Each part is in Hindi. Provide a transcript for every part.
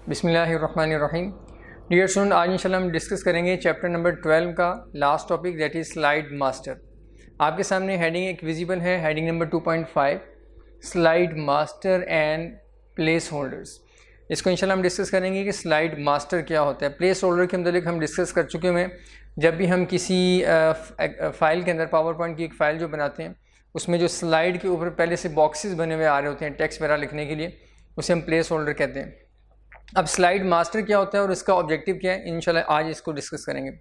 बिस्मिल्लाहिर्रहमानिर्रहीम। डियर स्टूडेंट, आज इंशाल्लाह हम डिस्कस करेंगे चैप्टर नंबर 12 का last topic, that is slide master. आपके सामने हेडिंग एक विजिबल है, heading number 2.5 slide master and place holders. इसको इंशाल्लाह हम डिस्कस करेंगे कि स्लाइड मास्टर क्या होता है। प्लेस होल्डर के मतलब हम डिस्कस कर चुके हैं। जब भी हम किसी फ़ाइल के अंदर पावर पॉइंट की एक फ़ाइल जो बनाते हैं, उसमें जो स्लाइड के ऊपर पहले से बॉक्सेस बने हुए आ रहे होते हैं टेक्स्ट वगैरह लिखने के लिए, उसे हम प्लेस होल्डर कहते हैं। अब स्लाइड मास्टर क्या होता है और इसका ऑब्जेक्टिव क्या है, इंशाल्लाह आज इसको डिस्कस करेंगे।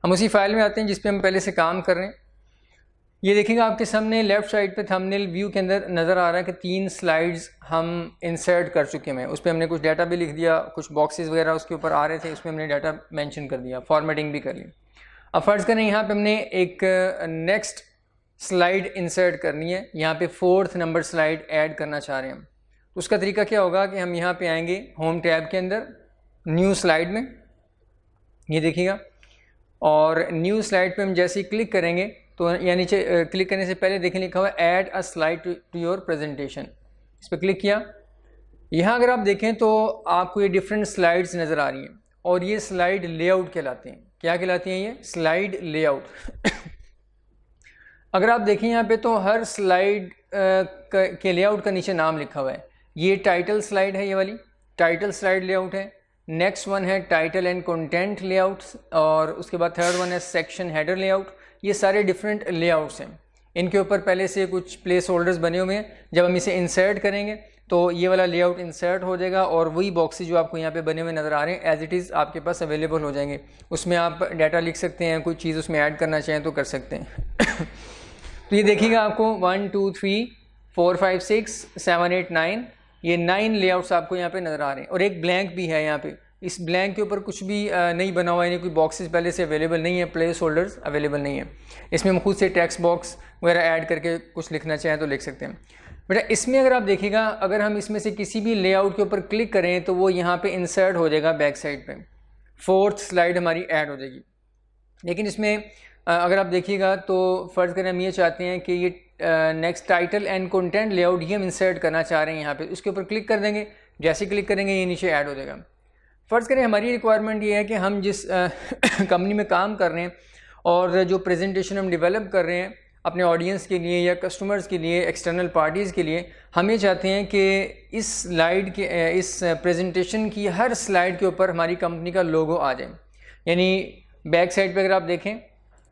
हम उसी फाइल में आते हैं जिस पे हम पहले से काम कर रहे हैं। ये देखिएगा आपके सामने लेफ़्ट साइड पे थंबनेल व्यू के अंदर नज़र आ रहा है कि 3 स्लाइड्स हम इंसर्ट कर चुके हैं। उस पर हमने कुछ डाटा भी लिख दिया, कुछ बॉक्सेस वगैरह उसके ऊपर आ रहे थे, उसमें हमने डाटा मेंशन कर दिया, फॉर्मेटिंग भी कर ली। अब फ़र्ज़ करें यहाँ पे हमने एक नेक्स्ट स्लाइड इंसर्ट करनी है, यहाँ पे 4th नंबर स्लाइड ऐड करना चाह रहे हैं हम। उसका तरीका क्या होगा कि हम यहाँ पे आएंगे होम टैब के अंदर, न्यू स्लाइड में, ये देखिएगा, और न्यू स्लाइड पे हम जैसे ही क्लिक करेंगे तो या नीचे क्लिक करने से पहले देखें लिखा हुआ है add a slide to your presentation. इस पर क्लिक किया। यहाँ अगर आप देखें तो आपको ये डिफरेंट स्लाइड्स नज़र आ रही हैं और ये स्लाइड लेआउट कहलाते हैं। क्या कहलाती हैं ये? Slide layout. अगर आप देखें यहाँ पे तो हर स्लाइड के लेआउट का नीचे नाम लिखा हुआ है। ये टाइटल स्लाइड है, ये वाली टाइटल स्लाइड लेआउट है। नेक्स्ट वन है टाइटल एंड कंटेंट लेआउट, और उसके बाद थर्ड वन है सेक्शन हेडर लेआउट। ये सारे डिफरेंट लेआउट्स हैं। इनके ऊपर पहले से कुछ प्लेस होल्डर्स बने हुए हैं। जब हम इसे इंसर्ट करेंगे तो ये वाला लेआउट इंसर्ट हो जाएगा और वही बॉक्सेस जो आपको यहाँ पे बने हुए नज़र आ रहे हैं एज इट इज़ आपके पास अवेलेबल हो जाएंगे। उसमें आप डाटा लिख सकते हैं, कोई चीज़ उसमें ऐड करना चाहें तो कर सकते हैं। तो ये देखिएगा आपको 1 2 3 4 5 6 7 8 9 ये 9 लेआउट्स आपको यहाँ पे नज़र आ रहे हैं और एक ब्लैंक भी है यहाँ पे। इस ब्लैंक के ऊपर कुछ भी नहीं बना हुआ है, यानी कोई बॉक्सेस पहले से अवेलेबल नहीं है, प्लेस होल्डर्स अवेलेबल नहीं है। इसमें हम खुद से टेक्स्ट बॉक्स वगैरह ऐड करके कुछ लिखना चाहें तो लिख सकते हैं। बेटा इसमें अगर आप देखिएगा, अगर हम इसमें से किसी भी लेआउट के ऊपर क्लिक करें तो वो यहाँ पे इंसर्ट हो जाएगा बैक साइड पे, 4th स्लाइड हमारी ऐड हो जाएगी। लेकिन इसमें अगर आप देखिएगा तो फ़र्ज़ करें हम ये चाहते हैं कि ये next title and content layout ही हम इंसर्ट करना चाह रहे हैं यहाँ पे, उसके ऊपर क्लिक कर देंगे। जैसे क्लिक करेंगे ये नीचे ऐड हो जाएगा। फ़र्ज़ करें हमारी रिक्वायरमेंट ये है कि हम जिस कंपनी में काम कर रहे हैं और जो प्रेजेंटेशन हम डेवलप कर रहे हैं अपने ऑडियंस के लिए या कस्टमर्स के लिए, एक्सटर्नल पार्टीज़ के लिए, हम ये चाहते हैं कि इस स्लाइड के इस प्रेजेंटेशन की हर स्लाइड के ऊपर हमारी कंपनी का लोगो आ जाए। यानी बैक साइड पर अगर आप देखें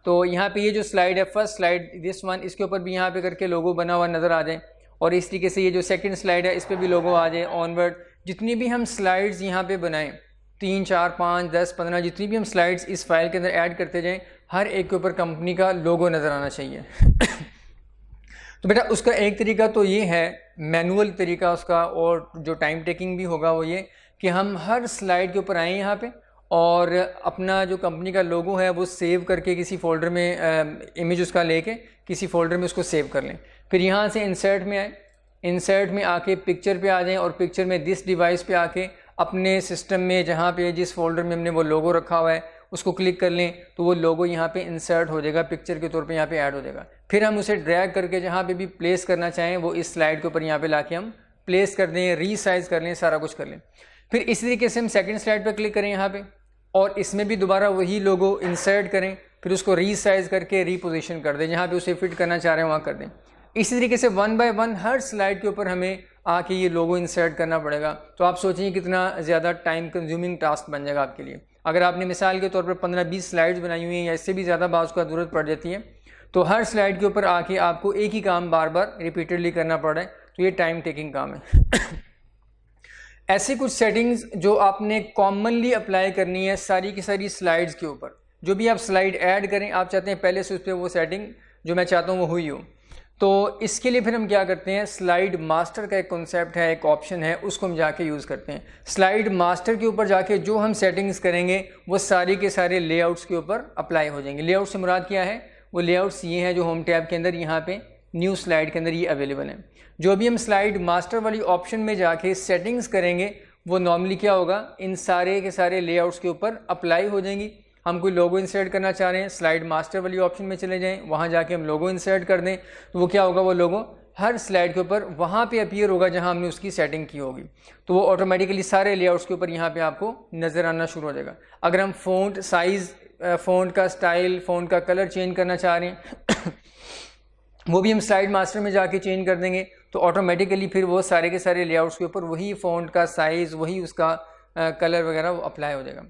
तो यहाँ पे ये जो स्लाइड है, फर्स्ट स्लाइड दिस वन, इसके ऊपर भी यहाँ पे करके लोगो बना हुआ नज़र आ जाए। और इस तरीके से ये जो सेकंड स्लाइड है इस पर भी लोगो आ जाए। ऑनवर्ड जितनी भी हम स्लाइड्स यहाँ पे बनाएं, 3 4 5 10 15 जितनी भी हम स्लाइड्स इस फाइल के अंदर ऐड करते जाएं, हर एक के ऊपर कंपनी का लोगो नज़र आना चाहिए। तो बेटा उसका एक तरीका तो ये है, मैनुअल तरीका उसका, और जो टाइम टेकिंग भी होगा वो ये कि हम हर स्लाइड के ऊपर आएँ यहाँ पे और अपना जो कंपनी का लोगो है वो सेव करके किसी फ़ोल्डर में इमेज उसका लेके किसी फ़ोल्डर में उसको सेव कर लें। फिर यहाँ से इंसर्ट में आए, इंसर्ट में आके पिक्चर पे आ जाएं और पिक्चर में दिस डिवाइस पे आके अपने सिस्टम में जहाँ पे जिस फोल्डर में हमने वो लोगो रखा हुआ है उसको क्लिक कर लें तो वो लोगो यहाँ पे इंसर्ट हो जाएगा, पिक्चर के तौर पे यहाँ पे ऐड हो जाएगा। फिर हम उसे ड्रैग करके जहाँ पे भी प्लेस करना चाहें वो इस स्लाइड के ऊपर यहाँ पे लाके हम प्लेस कर दें, रीसाइज़ कर लें, सारा कुछ कर लें। फिर इसी तरीके से हम सेकेंड स्लाइड पर क्लिक करें यहाँ पे और इसमें भी दोबारा वही लोगो इंसर्ट करें, फिर उसको रीसाइज़ करके रीपोजीशन कर दें, जहाँ पे उसे फिट करना चाह रहे हैं वहाँ कर दें। इसी तरीके से 1 बाय 1 हर स्लाइड के ऊपर हमें आके ये लोगो इंसर्ट करना पड़ेगा। तो आप सोचिए कितना ज़्यादा टाइम कंज्यूमिंग टास्क बन जाएगा आपके लिए। अगर आपने मिसाल के तौर पर 15-20 स्लाइड्स बनाई हुई हैं या इससे भी ज़्यादा बाज़ का ज़रूरत पड़ जाती है, तो हर स्लाइड के ऊपर आके आपको एक ही काम बार बार रिपीटेडली करना पड़ रहा है, तो ये टाइम टेकिंग काम है। ऐसे कुछ सेटिंग्स जो आपने कॉमनली अप्लाई करनी है सारी की सारी स्लाइड्स के ऊपर। जो भी आप स्लाइड ऐड करें, आप चाहते हैं पहले से उस पर वो सेटिंग जो मैं चाहता हूँ वो हुई हो, तो इसके लिए फिर हम क्या करते हैं, स्लाइड मास्टर का एक कॉन्सेप्ट है, एक ऑप्शन है, उसको हम जाके यूज़ करते हैं। स्लाइड मास्टर के ऊपर जाके जो हम सेटिंग्स करेंगे वो सारे के सारे लेआउट्स के ऊपर अप्लाई हो जाएंगे। लेआउट से मुराद क्या है? वो लेआउट्स ये हैं जो होम टैब के अंदर यहाँ पे न्यू स्लाइड के अंदर ये अवेलेबल हैं। जो भी हम स्लाइड मास्टर वाली ऑप्शन में जाके सेटिंग्स करेंगे वो नॉर्मली क्या होगा, इन सारे के सारे लेआउट्स के ऊपर अप्लाई हो जाएंगी। हम कोई लोगो इंसर्ट करना चाह रहे हैं, स्लाइड मास्टर वाली ऑप्शन में चले जाएं, वहाँ जाके हम लोगो इंसर्ट कर दें तो वो क्या होगा, वो लोगो हर स्लाइड के ऊपर वहाँ पे अपीयर होगा जहाँ हमने उसकी सेटिंग की होगी, तो वो ऑटोमेटिकली सारे लेआउट्स के ऊपर यहाँ पे आपको नज़र आना शुरू हो जाएगा। अगर हम फ़ॉन्ट साइज़, फ़ॉन्ट का स्टाइल, फ़ॉन्ट का कलर चेंज करना चाह रहे हैं वो भी हम स्लाइड मास्टर में जाके चेंज कर देंगे, तो ऑटोमेटिकली फिर वो सारे के सारे लेआउट्स के ऊपर वही फ़ॉन्ट का साइज़, वही उसका कलर वगैरह वो अप्लाई हो जाएगा।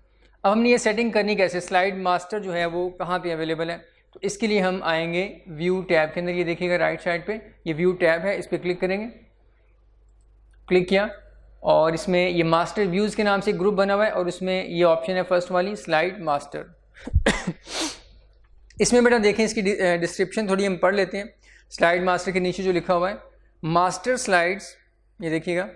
अब हमने ये सेटिंग करनी कैसे, स्लाइड मास्टर जो है वो कहाँ पे अवेलेबल है, तो इसके लिए हम आएंगे व्यू टैब के अंदर। ये देखिएगा राइट साइड पे ये व्यू टैब है, इस पर क्लिक करेंगे। क्लिक किया और इसमें ये मास्टर व्यूज़ के नाम से एक ग्रुप बना हुआ है और उसमें ये ऑप्शन है फर्स्ट वाली स्लाइड मास्टर। इसमें बेटा देखें इसकी डिस्क्रिप्शन थोड़ी हम पढ़ लेते हैं। स्लाइड मास्टर के नीचे जो लिखा हुआ है मास्टर स्लाइड्स, ये देखिएगा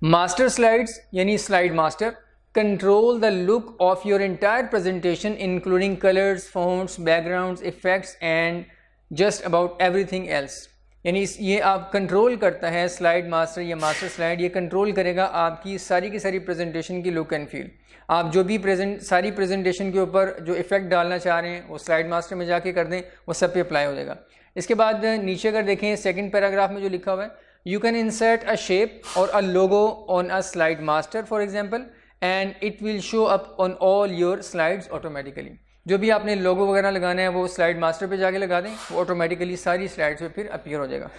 मास्टर स्लाइड्स यानी slide master control the look of your entire presentation including colors, fonts, backgrounds, effects and just about everything else। यानी ये आप कंट्रोल करता है स्लाइड मास्टर या मास्टर स्लाइड, ये कंट्रोल करेगा आपकी सारी की सारी प्रेजेंटेशन की लुक एंड फील। आप जो भी सारी प्रेजेंटेशन के ऊपर जो इफेक्ट डालना चाह रहे हैं वो स्लाइड मास्टर में जाके कर दें, वो सब पे अप्लाई हो जाएगा। इसके बाद नीचे अगर देखें सेकंड पैराग्राफ में जो लिखा हुआ है you can insert a shape और a logo on a slide master for example and it will show up on all your slides automatically. जो भी आपने लोगो वगैरह लगाना है वो स्लाइड मास्टर पे जाके लगा दें, वो ऑटोमेटिकली सारी स्लाइड्स पे फिर अपीयर हो जाएगा।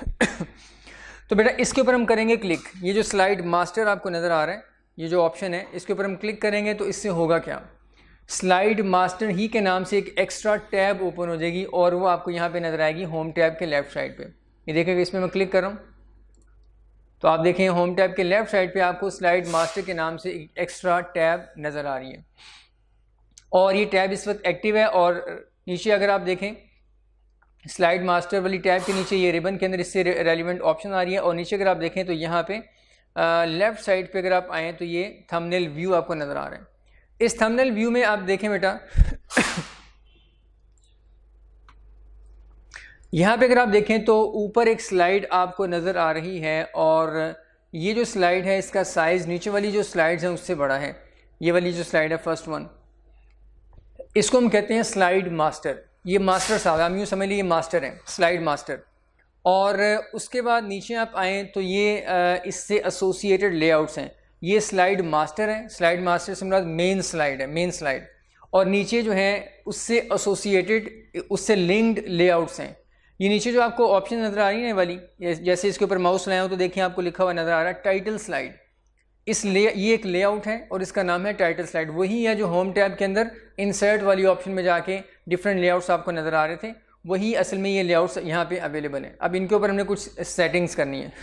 तो बेटा इसके ऊपर हम करेंगे क्लिक। ये जो स्लाइड मास्टर आपको नज़र आ रहा है, ये जो ऑप्शन है इसके ऊपर हम क्लिक करेंगे तो इससे होगा क्या, स्लाइड मास्टर ही के नाम से एक एक्स्ट्रा टैब ओपन हो जाएगी और वो आपको यहाँ पे नज़र आएगी होम टैब के लेफ्ट साइड पे। ये देखेंगे इसमें मैं क्लिक कर रहा हूँ तो आप देखें होम टैब के लेफ्ट साइड पे आपको स्लाइड मास्टर के नाम से एक एक्स्ट्रा टैब नज़र आ रही है और ये टैब इस वक्त एक्टिव है। और नीचे अगर आप देखें स्लाइड मास्टर वाली टैब के नीचे ये रिबन के अंदर इससे रेलिवेंट ऑप्शन आ रही है और नीचे अगर आप देखें तो यहाँ पे लेफ़्ट साइड पे अगर आप आएँ तो ये थंबनेल व्यू आपको नज़र आ रहा है। इस थंबनेल व्यू में आप देखें बेटा यहाँ पे अगर आप देखें तो ऊपर एक स्लाइड आपको नज़र आ रही है और ये जो स्लाइड है इसका साइज़ नीचे वाली जो स्लाइड्स हैं उससे बड़ा है। ये वाली जो स्लाइड है फर्स्ट वन, इसको हम कहते हैं स्लाइड मास्टर। ये मास्टर साहब हम यूँ समझ लीजिए मास्टर हैं, स्लाइड मास्टर। और उसके बाद नीचे आप आएँ तो ये इससे एसोसिएटेड लेआउट्स हैं। ये स्लाइड मास्टर है, स्लाइड मास्टर से मुराद मेन स्लाइड है, मेन स्लाइड। और नीचे जो है उससे एसोसिएटेड, उससे लिंक्ड लेआउट्स हैं। ये नीचे जो आपको ऑप्शन नज़र आ रही है वाली, जैसे इसके ऊपर माउस लाया हो तो देखिए आपको लिखा हुआ नज़र आ रहा है टाइटल स्लाइड। ये एक लेआउट है और इसका नाम है टाइटल स्लाइड। वही है जो होम टैब के अंदर इंसर्ट वाली ऑप्शन में जाके डिफरेंट लेआउट्स आपको नज़र आ रहे थे, वही असल में ये लेआउट्स यहाँ पे अवेलेबल है। अब इनके ऊपर हमने कुछ सेटिंग्स करनी है।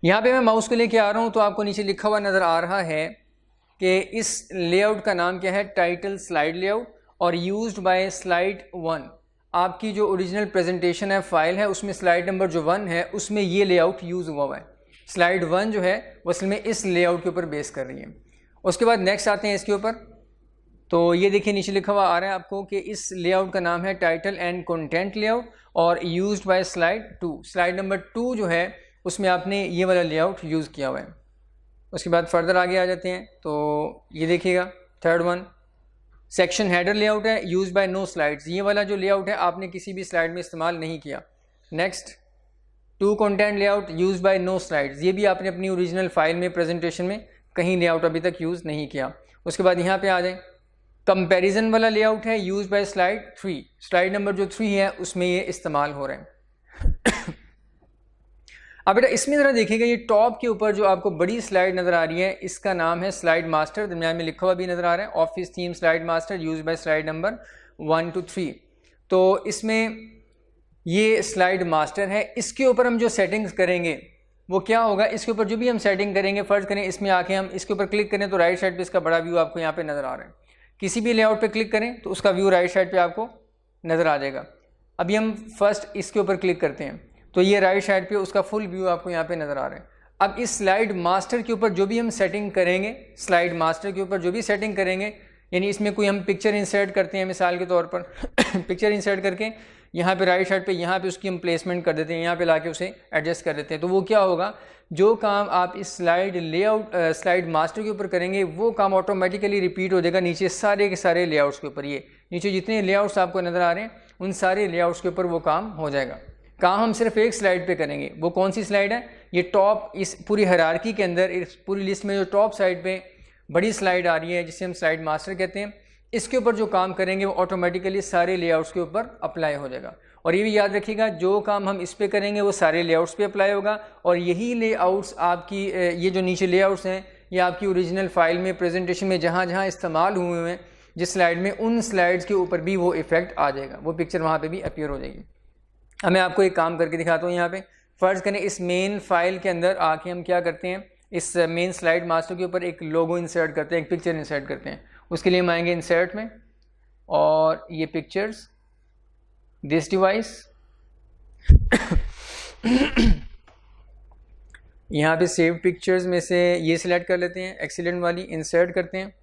यहाँ पे मैं माउस को लेके आ रहा हूँ तो आपको नीचे लिखा हुआ नज़र आ रहा है कि इस लेआउट का नाम क्या है, टाइटल स्लाइड लेआउट और यूज्ड बाय स्लाइड 1। आपकी जो ओरिजिनल प्रेजेंटेशन है फाइल है उसमें स्लाइड नंबर जो 1 है उसमें ये लेआउट यूज़ हुआ है। स्लाइड 1 जो है वो असल में इस लेआउट के ऊपर बेस कर रही है। उसके बाद नेक्स्ट आते हैं इसके ऊपर, तो ये देखिए नीचे लिखा हुआ आ रहा है आपको कि इस लेआउट का नाम है टाइटल एंड कंटेंट लेआउट और used by slide 2। Slide number 2 जो है उसमें आपने ये वाला लेआउट यूज़ किया हुआ है। उसके बाद फर्दर आगे आ जाते हैं तो ये देखिएगा third one section header layout है, यूज बाय नो स्लाइड्स। ये वाला जो लेआउट है आपने किसी भी स्लाइड में इस्तेमाल नहीं किया। Next to content layout use by no slides, ये भी आपने अपनी ओरिजिनल फाइल में प्रेजेंटेशन में कहीं लेआउट अभी तक यूज़ नहीं किया। उसके बाद यहाँ पे आ जाए कंपैरिजन वाला लेआउट है use by slide 3। Slide number जो 3 है उसमें ये इस्तेमाल हो रहे हैं। अब बेटा इसमें ज़रा देखिएगा ये टॉप के ऊपर जो आपको बड़ी स्लाइड नज़र आ रही है इसका नाम है स्लाइड मास्टर, दरम्यान में लिखा हुआ भी नज़र आ रहा है office theme slide master use by slide number 1 to 3। तो इसमें ये स्लाइड मास्टर है, इसके ऊपर हम जो सेटिंग्स करेंगे वो क्या होगा, इसके ऊपर जो भी हम सेटिंग करेंगे, फ़र्ज़ करें इसमें आके हम इसके ऊपर क्लिक करें तो राइट साइड पे इसका बड़ा व्यू आपको यहाँ पे नज़र आ रहा है। किसी भी लेआउट पे क्लिक करें तो उसका व्यू राइट साइड पे आपको नज़र आ जाएगा। अभी हम फर्स्ट इसके ऊपर क्लिक करते हैं तो ये राइट साइड पे उसका फुल व्यू आपको यहाँ पे नज़र आ रहा है। अब इस स्लाइड मास्टर के ऊपर जो भी हम सेटिंग करेंगे, स्लाइड मास्टर के ऊपर जो भी सेटिंग करेंगे, यानी इसमें कोई हम पिक्चर इंसर्ट करते हैं मिसाल के तौर पर पिक्चर इंसर्ट करके यहाँ पे राइट साइड पे यहाँ पे उसकी हम प्लेसमेंट कर देते हैं, यहाँ पे लाके उसे एडजस्ट कर देते हैं, तो वो क्या होगा, जो काम आप इस स्लाइड लेआउट स्लाइड मास्टर के ऊपर करेंगे वो काम ऑटोमेटिकली रिपीट हो जाएगा नीचे सारे के सारे लेआउट्स के ऊपर। ये नीचे जितने लेआउट्स आपको नज़र आ रहे हैं उन सारे लेआउट्स के ऊपर वो काम हो जाएगा। काम हम सिर्फ एक स्लाइड पे करेंगे। वो कौन सी स्लाइड है? ये टॉप, इस पूरी हायरार्की के अंदर, इस पूरी लिस्ट में जो टॉप साइड पे बड़ी स्लाइड आ रही है जिसे हम स्लाइड मास्टर कहते हैं, इसके ऊपर जो काम करेंगे वो ऑटोमेटिकली सारे लेआउट्स के ऊपर अप्लाई हो जाएगा। और ये भी याद रखिएगा, जो काम हम इस पे करेंगे वो सारे लेआउट्स पे अप्लाई होगा। और यही लेआउट्स आपकी, ये जो नीचे लेआउट्स हैं, ये आपकी ओरिजिनल फाइल में, प्रेजेंटेशन में जहाँ जहाँ इस्तेमाल हुए हैं जिस स्लाइड में, उन स्लाइड्स के ऊपर भी वो इफेक्ट आ जाएगा, वो पिक्चर वहाँ पे भी अपीयर हो जाएगी। अब मैं आपको एक काम करके दिखाता हूँ। यहाँ पे फ़र्ज़ करें इस मेन फाइल के अंदर आके हम क्या करते हैं, इस मेन स्लाइड मास्टर के ऊपर एक लोगो इंसर्ट करते हैं, एक पिक्चर इंसर्ट करते हैं। उसके लिए हम आएंगे इंसर्ट में, और ये पिक्चर्स, दिस डिवाइस यहाँ पे सेव पिक्चर्स में से ये सिलेक्ट कर लेते हैं, एक्सीलेंट वाली, इंसर्ट करते हैं।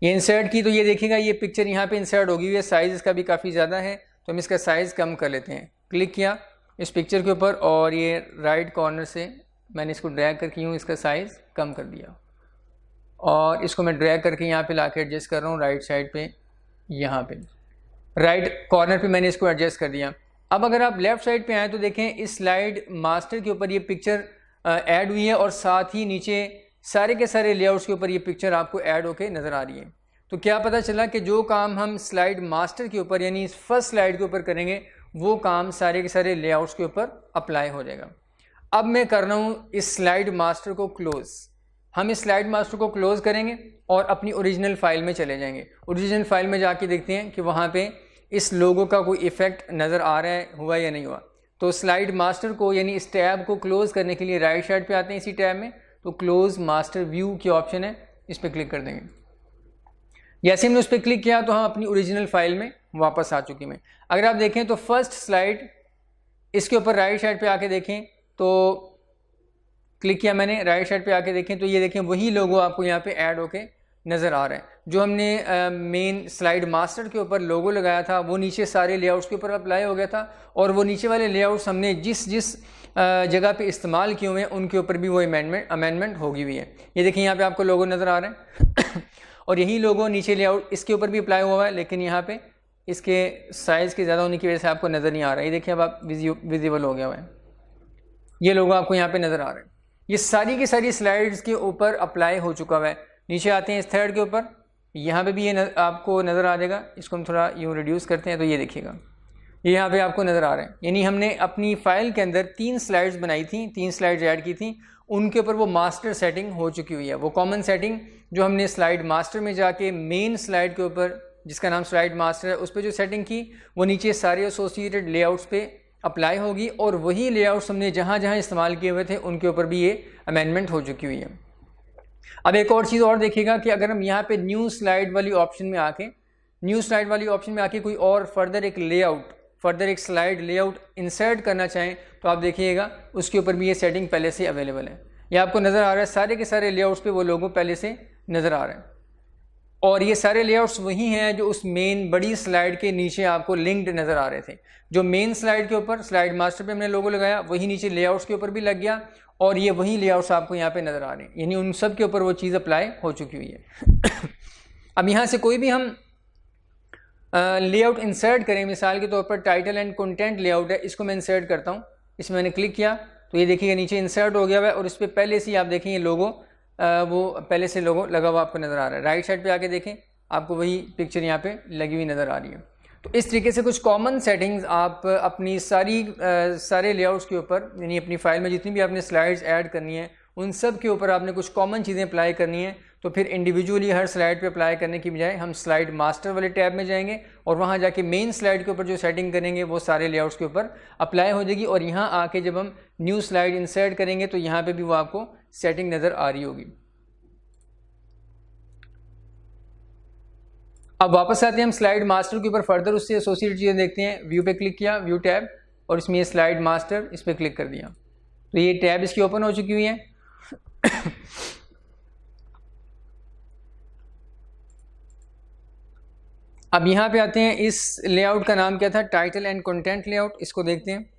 ये इंसर्ट की तो ये देखिएगा ये पिक्चर यहाँ पे इंसर्ट होगी हुई है, साइज़ इसका भी काफ़ी ज़्यादा है, तो हम इसका साइज़ कम कर लेते हैं। क्लिक किया इस पिक्चर के ऊपर और ये राइट कॉर्नर से मैंने इसको ड्रैग करके यूँ इसका साइज़ कम कर दिया, और इसको मैं ड्रैग करके यहाँ पे लाके एडजस्ट कर रहा हूँ राइट साइड पे, यहाँ पे राइट कॉर्नर पे मैंने इसको एडजस्ट कर दिया। अब अगर आप लेफ़्ट साइड पे आएँ तो देखें इस स्लाइड मास्टर के ऊपर ये पिक्चर ऐड हुई है, और साथ ही नीचे सारे के सारे लेआउट्स के ऊपर ये पिक्चर आपको ऐड होके नज़र आ रही है। तो क्या पता चला कि जो काम हम स्लाइड मास्टर के ऊपर यानी फर्स्ट स्लाइड के ऊपर करेंगे वो काम सारे के सारे लेआउट्स के ऊपर अप्लाई हो जाएगा। अब मैं कर रहा हूँ इस स्लाइड मास्टर को क्लोज़। हम इस स्लाइड मास्टर को क्लोज़ करेंगे और अपनी ओरिजिनल फाइल में चले जाएंगे। ओरिजिनल फाइल में जाके देखते हैं कि वहाँ पे इस लोगो का कोई इफ़ेक्ट नज़र आ रहा है, हुआ या नहीं हुआ। तो स्लाइड मास्टर को यानी इस टैब को क्लोज़ करने के लिए राइट साइड पे आते हैं इसी टैब में, तो क्लोज़ मास्टर व्यू की ऑप्शन है, इस पर क्लिक कर देंगे। जैसे हमने उस पर क्लिक किया तो हम अपनी ओरिजिनल फाइल में वापस आ चुकी हैं। अगर आप देखें तो फर्स्ट स्लाइड, इसके ऊपर राइट साइड पे आके देखें तो क्लिक किया मैंने, राइट साइड पे आके देखें तो ये देखें वही लोगो आपको यहाँ पे ऐड होके नज़र आ रहा है। जो हमने मेन स्लाइड मास्टर के ऊपर लोगो लगाया था वो नीचे सारे लेआउट्स के ऊपर अप्लाई हो गया था, और वो नीचे वाले लेआउट्स हमने जिस जिस जगह पे इस्तेमाल किए हुए हैं उनके ऊपर भी वो अमेंडमेंट होगी हुई है। ये देखिए यहाँ पे आपको लोगो नज़र आ रहे हैं और यही लोगो नीचे लेआउट इसके ऊपर भी अप्लाई हुआ है, लेकिन यहाँ पे इसके साइज़ के ज़्यादा होने की वजह से आपको नज़र नहीं आ रहा है। ये देखिए अब आप विजिबल हो गया हुआ है, ये लोगो आपको यहाँ पे नज़र आ रहे हैं। ये सारी की सारी स्लाइड्स के ऊपर अप्लाई हो चुका हुआ है। नीचे आते हैं इस थर्ड के ऊपर, यहाँ पे भी ये आपको नज़र आ जाएगा। इसको हम थोड़ा यूँ रिड्यूस करते हैं तो ये देखिएगा ये यहाँ पे आपको नज़र आ रहे हैं। यानी हमने अपनी फ़ाइल के अंदर 3 स्लाइड्स बनाई थी, 3 स्लाइड्स ऐड की थी, उनके ऊपर वो मास्टर सेटिंग हो चुकी हुई है। वो कॉमन सेटिंग जो हमने स्लाइड मास्टर में जाके मेन स्लाइड के ऊपर जिसका नाम स्लाइड मास्टर है उस पर जो सेटिंग की वो नीचे सारे एसोसिएटेड लेआउट्स पे अप्लाई होगी, और वही लेआउट्स हमने जहाँ जहाँ इस्तेमाल किए हुए थे उनके ऊपर भी ये अमेंडमेंट हो चुकी हुई है। अब एक और चीज़ और देखिएगा कि अगर हम यहाँ पे न्यू स्लाइड वाली ऑप्शन में आके कोई और फर्दर एक लेआउट, फर्दर एक स्लाइड लेआउट इंसर्ट करना चाहें तो आप देखिएगा उसके ऊपर भी ये सेटिंग पहले से अवेलेबल है। ये आपको नज़र आ रहा है सारे के सारे लेआउट्स पे वो लोगों पहले से नज़र आ रहे हैं, और ये सारे लेआउट्स वही हैं जो उस मेन बड़ी स्लाइड के नीचे आपको लिंक्ड नज़र आ रहे थे। जो मेन स्लाइड के ऊपर स्लाइड मास्टर पे हमने लोगो लगाया वही नीचे लेआउट्स के ऊपर भी लग गया, और ये वही लेआउट्स आपको यहाँ पे नज़र आ रहे हैं, यानी उन सब के ऊपर वो चीज़ अप्लाई हो चुकी हुई है। अब यहाँ से कोई भी हम लेआउट इंसर्ट करें, मिसाल के तौर पर टाइटल एंड कंटेंट लेआउट है, इसको मैं इंसर्ट करता हूँ। इसमें मैंने क्लिक किया तो ये देखिएगा नीचे इंसर्ट हो गया हुआ है, और इस पर पहले से ही आप देखेंगे लोगो वो पहले से लोगो लगा हुआ आपको नज़र आ रहा है। राइट साइड पे आके देखें आपको वही पिक्चर यहाँ पे लगी हुई नज़र आ रही है। तो इस तरीके से कुछ कॉमन सेटिंग्स आप अपनी सारे लेआउट्स के ऊपर, यानी अपनी फाइल में जितनी भी आपने स्लाइड्स ऐड करनी है उन सब के ऊपर आपने कुछ कॉमन चीज़ें अप्लाई करनी है। तो फिर इंडिविजुअली हर स्लाइड पे अप्लाई करने की बजाय हम स्लाइड मास्टर वाले टैब में जाएंगे और वहाँ जाके मेन स्लाइड के ऊपर जो सेटिंग करेंगे वो सारे लेआउट्स के ऊपर अप्लाई हो जाएगी, और यहाँ आके जब हम न्यू स्लाइड इंसर्ट करेंगे तो यहाँ पे भी वो आपको सेटिंग नज़र आ रही होगी। अब वापस आते हैं हम स्लाइड मास्टर के ऊपर, फर्दर उससे एसोसिएटेड चीज़ें देखते हैं। व्यू पे क्लिक किया, व्यू टैब, और इसमें ये स्लाइड मास्टर, इस पर क्लिक कर दिया तो ये टैब इसकी ओपन हो चुकी हुई है। अब यहाँ पे आते हैं, इस लेआउट का नाम क्या था, टाइटल एंड कंटेंट लेआउट, इसको देखते हैं।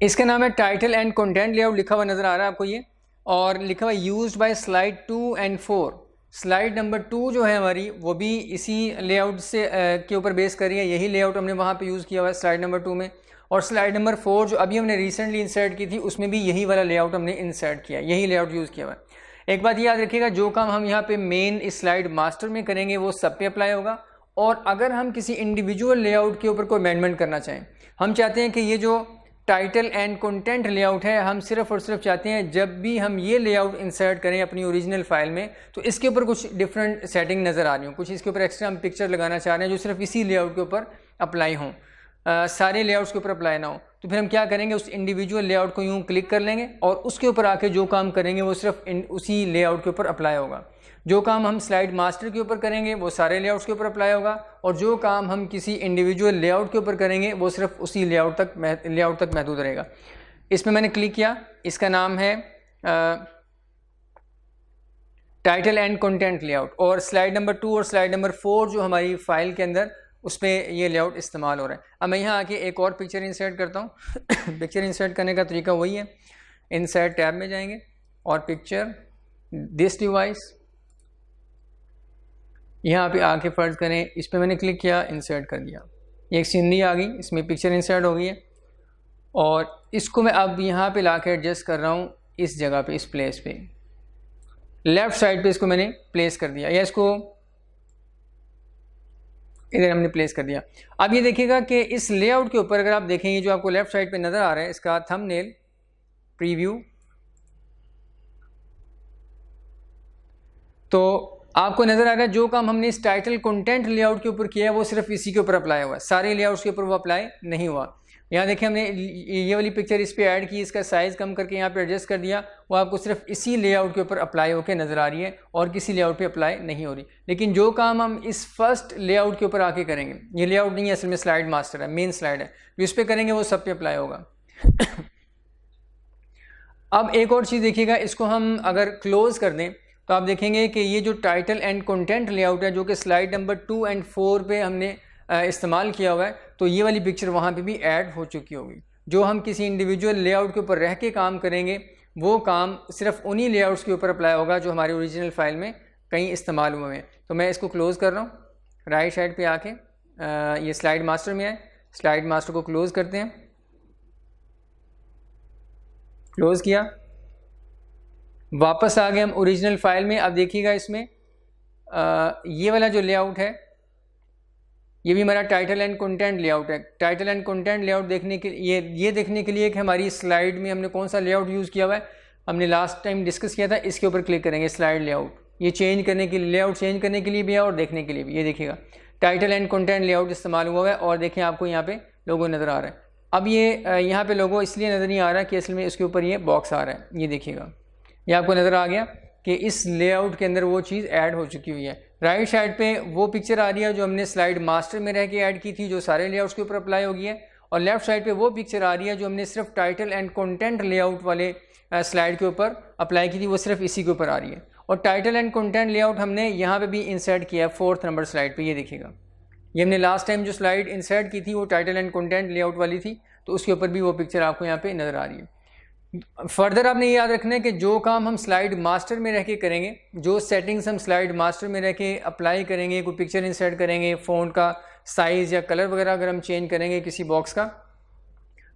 इसका नाम है टाइटल एंड कंटेंट लेआउट, लिखा हुआ नज़र आ रहा है आपको ये, और लिखा हुआ used by slide 2 and 4। Slide number 2 जो है हमारी वो भी इसी लेआउट से के ऊपर बेस करी है, यही लेआउट हमने वहाँ पे यूज़ किया हुआ है स्लाइड नंबर 2 में। और स्लाइड नंबर 4 जो अभी हमने रिसेंटली इंसर्ट की थी उसमें भी यही वाला लेआउट हमने इंसर्ट किया, यही लेआउट यूज़ किया हुआ है। एक बात याद रखिएगा, जो काम हम यहाँ पे मेन इस स्लाइड मास्टर में करेंगे वो सब पे अप्लाई होगा। और अगर हम किसी इंडिविजुअल लेआउट के ऊपर कोई अमेंडमेंट करना चाहें, हम चाहते हैं कि ये जो टाइटल एंड कंटेंट लेआउट है, हम सिर्फ और सिर्फ चाहते हैं जब भी हम ये लेआउट इंसर्ट करें अपनी ओरिजिनल फाइल में तो इसके ऊपर कुछ डिफरेंट सेटिंग नज़र आ रही हो, कुछ इसके ऊपर एक्स्ट्रा हम पिक्चर लगाना चाह रहे हैं जो सिर्फ इसी लेआउट के ऊपर अप्लाई हों, सारे लेआउट्स के ऊपर अप्लाई ना हो। तो फिर हम क्या करेंगे, उस इंडिविजुअल लेआउट को यूँ क्लिक कर लेंगे और उसके ऊपर आके जो काम करेंगे वो सिर्फ उसी लेआउट के ऊपर अप्लाई होगा। जो काम हम स्लाइड मास्टर के ऊपर करेंगे वो सारे लेआउट्स के ऊपर अप्लाई होगा, और जो काम हम किसी इंडिविजुअल लेआउट के ऊपर करेंगे वो सिर्फ उसी लेआउट तक महदूद रहेगा। इसमें मैंने क्लिक किया, इसका नाम है टाइटल एंड कंटेंट लेआउट, और स्लाइड नंबर 2 और स्लाइड नंबर 4 जो हमारी फाइल के अंदर उस पर ये लेआउट इस्तेमाल हो रहा है। अब मैं यहाँ आके एक और पिक्चर इंसर्ट करता हूँ। पिक्चर इंसर्ट करने का तरीका वही है, इंसर्ट टैब में जाएंगे और पिक्चर दिस डिवाइस, यहाँ पे आके फ़र्ज़ करें इस पर मैंने क्लिक किया, इंसर्ट कर दिया, ये एक सीनरी आ गई, इसमें पिक्चर इंसर्ट हो गई है। और इसको मैं अब यहाँ पे ला के एडजस्ट कर रहा हूँ इस जगह पे, इस प्लेस पे, लेफ़्ट साइड पे इसको मैंने प्लेस कर दिया, या इसको इधर हमने प्लेस कर दिया। अब ये देखिएगा कि इस लेआउट के ऊपर अगर आप देखेंगे जो आपको लेफ़्ट साइड पे नज़र आ रहा है, इसका थंबनेल प्रीव्यू, तो आपको नज़र आ रहा है जो काम हमने इस टाइटल कंटेंट लेआउट के ऊपर किया है वो सिर्फ इसी के ऊपर अप्लाई हुआ है, सारे लेआउट्स के ऊपर वो अप्लाई नहीं हुआ। यहाँ देखिए हमने ये वाली पिक्चर इस पर ऐड की, इसका साइज़ कम करके यहाँ पे एडजस्ट कर दिया, वो आपको सिर्फ इसी लेआउट के ऊपर अप्लाई होकर नज़र आ रही है और किसी लेआउट पे अप्लाई नहीं हो रही। लेकिन जो काम हम इस फर्स्ट लेआउट के ऊपर आके करेंगे, ये लेआउट नहीं है असल में, स्लाइड मास्टर है, मेन स्लाइड है, जो इस पर करेंगे वो सब पे अप्लाई होगा। अब एक और चीज़ देखिएगा, इसको हम अगर क्लोज़ कर दें तो आप देखेंगे कि ये जो टाइटल एंड कंटेंट लेआउट है जो कि स्लाइड नंबर 2 और 4 पे हमने इस्तेमाल किया हुआ है, तो ये वाली पिक्चर वहाँ पे भी ऐड हो चुकी होगी। जो हम किसी इंडिविजुअल लेआउट के ऊपर रह के काम करेंगे वो काम सिर्फ उन्हीं लेआउट्स के ऊपर अप्लाई होगा जो हमारी ओरिजिनल फाइल में कहीं इस्तेमाल हुए हैं। तो मैं इसको क्लोज़ कर रहा हूँ, राइट साइड पर आके ये स्लाइड मास्टर में है, स्लाइड मास्टर को क्लोज़ करते हैं, क्लोज़ किया, वापस आ गए हम ओरिजिनल फाइल में। अब देखिएगा इसमें ये वाला जो लेआउट है ये भी हमारा टाइटल एंड कंटेंट लेआउट है। टाइटल एंड कंटेंट लेआउट देखने के ये देखने के लिए कि हमारी स्लाइड में हमने कौन सा लेआउट यूज़ किया हुआ है, हमने लास्ट टाइम डिस्कस किया था, इसके ऊपर क्लिक करेंगे, स्लाइड लेआउट, ये चेंज करने के लिए, लेआउट चेंज करने के लिए भी है और देखने के लिए भी। ये देखिएगा टाइटल एंड कंटेंट लेआउट इस्तेमाल हुआ है और देखिए आपको यहाँ पे लोगो नज़र आ रहा है। अब ये यहाँ पे लोगो इसलिए नज़र नहीं आ रहा कि असल में इसके ऊपर ये बॉक्स आ रहा है, ये देखिएगा, ये आपको नज़र आ गया कि इस लेआउट के अंदर वो चीज़ ऐड हो चुकी हुई है। राइट साइड पे वो पिक्चर आ रही है जो हमने स्लाइड मास्टर में रह के ऐड की थी, जो सारे लेआउट्स के ऊपर अप्लाई होगी है, और लेफ्ट साइड पे वो पिक्चर आ रही है जो हमने सिर्फ टाइटल एंड कंटेंट लेआउट वाले स्लाइड के ऊपर अप्लाई की थी, वो सिर्फ इसी के ऊपर आ रही है। और टाइटल एंड कंटेंट लेआउट हमने यहाँ पे भी इंसर्ट किया है 4th नंबर स्लाइड पे, ये देखिएगा, ये हमने लास्ट टाइम जो स्लाइड इंसर्ट की थी वो टाइटल एंड कंटेंट लेआउट वाली थी, तो उसके ऊपर भी वो पिक्चर आपको यहाँ पे नज़र आ रही है। फर्दर आपने ये याद रखना है कि जो काम हम स्लाइड मास्टर में रह के करेंगे, जो सेटिंग्स हम स्लाइड मास्टर में रह के अप्लाई करेंगे, कोई पिक्चर इंसर्ट करेंगे, फ़ॉन्ट का साइज़ या कलर वगैरह अगर हम चेंज करेंगे किसी बॉक्स का,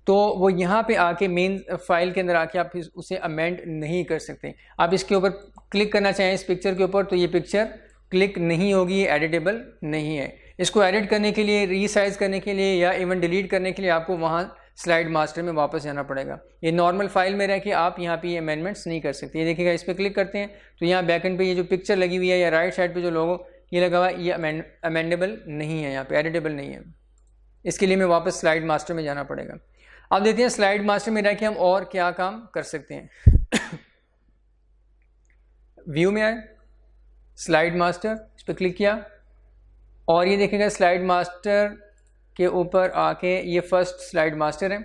तो वो यहाँ पे आके मेन फाइल के अंदर आके आप उसे अमेंड नहीं कर सकते। आप इसके ऊपर क्लिक करना चाहें इस पिक्चर के ऊपर तो ये पिक्चर क्लिक नहीं होगी, ये एडिटेबल नहीं है। इसको एडिट करने के लिए, रीसाइज करने के लिए या इवन डिलीट करने के लिए आपको वहाँ स्लाइड मास्टर में वापस जाना पड़ेगा। ये नॉर्मल फाइल में रह के आप यहाँ पे ये अमेंडमेंट्स नहीं कर सकते। ये देखिएगा, इस पर क्लिक करते हैं तो यहाँ बैकएंड पे ये जो पिक्चर लगी हुई है या राइट साइड पे जो लोगो ये लगा हुआ है, ये अमेंडेबल नहीं है, यहाँ पे एडिटेबल नहीं है। इसके लिए मैं वापस स्लाइड मास्टर में जाना पड़ेगा। अब देखते हैं स्लाइड मास्टर में रह के हम और क्या काम कर सकते हैं। व्यू में आए, स्लाइड मास्टर, इस पर क्लिक किया और ये देखेगा स्लाइड मास्टर के ऊपर आके ये फर्स्ट स्लाइड मास्टर है।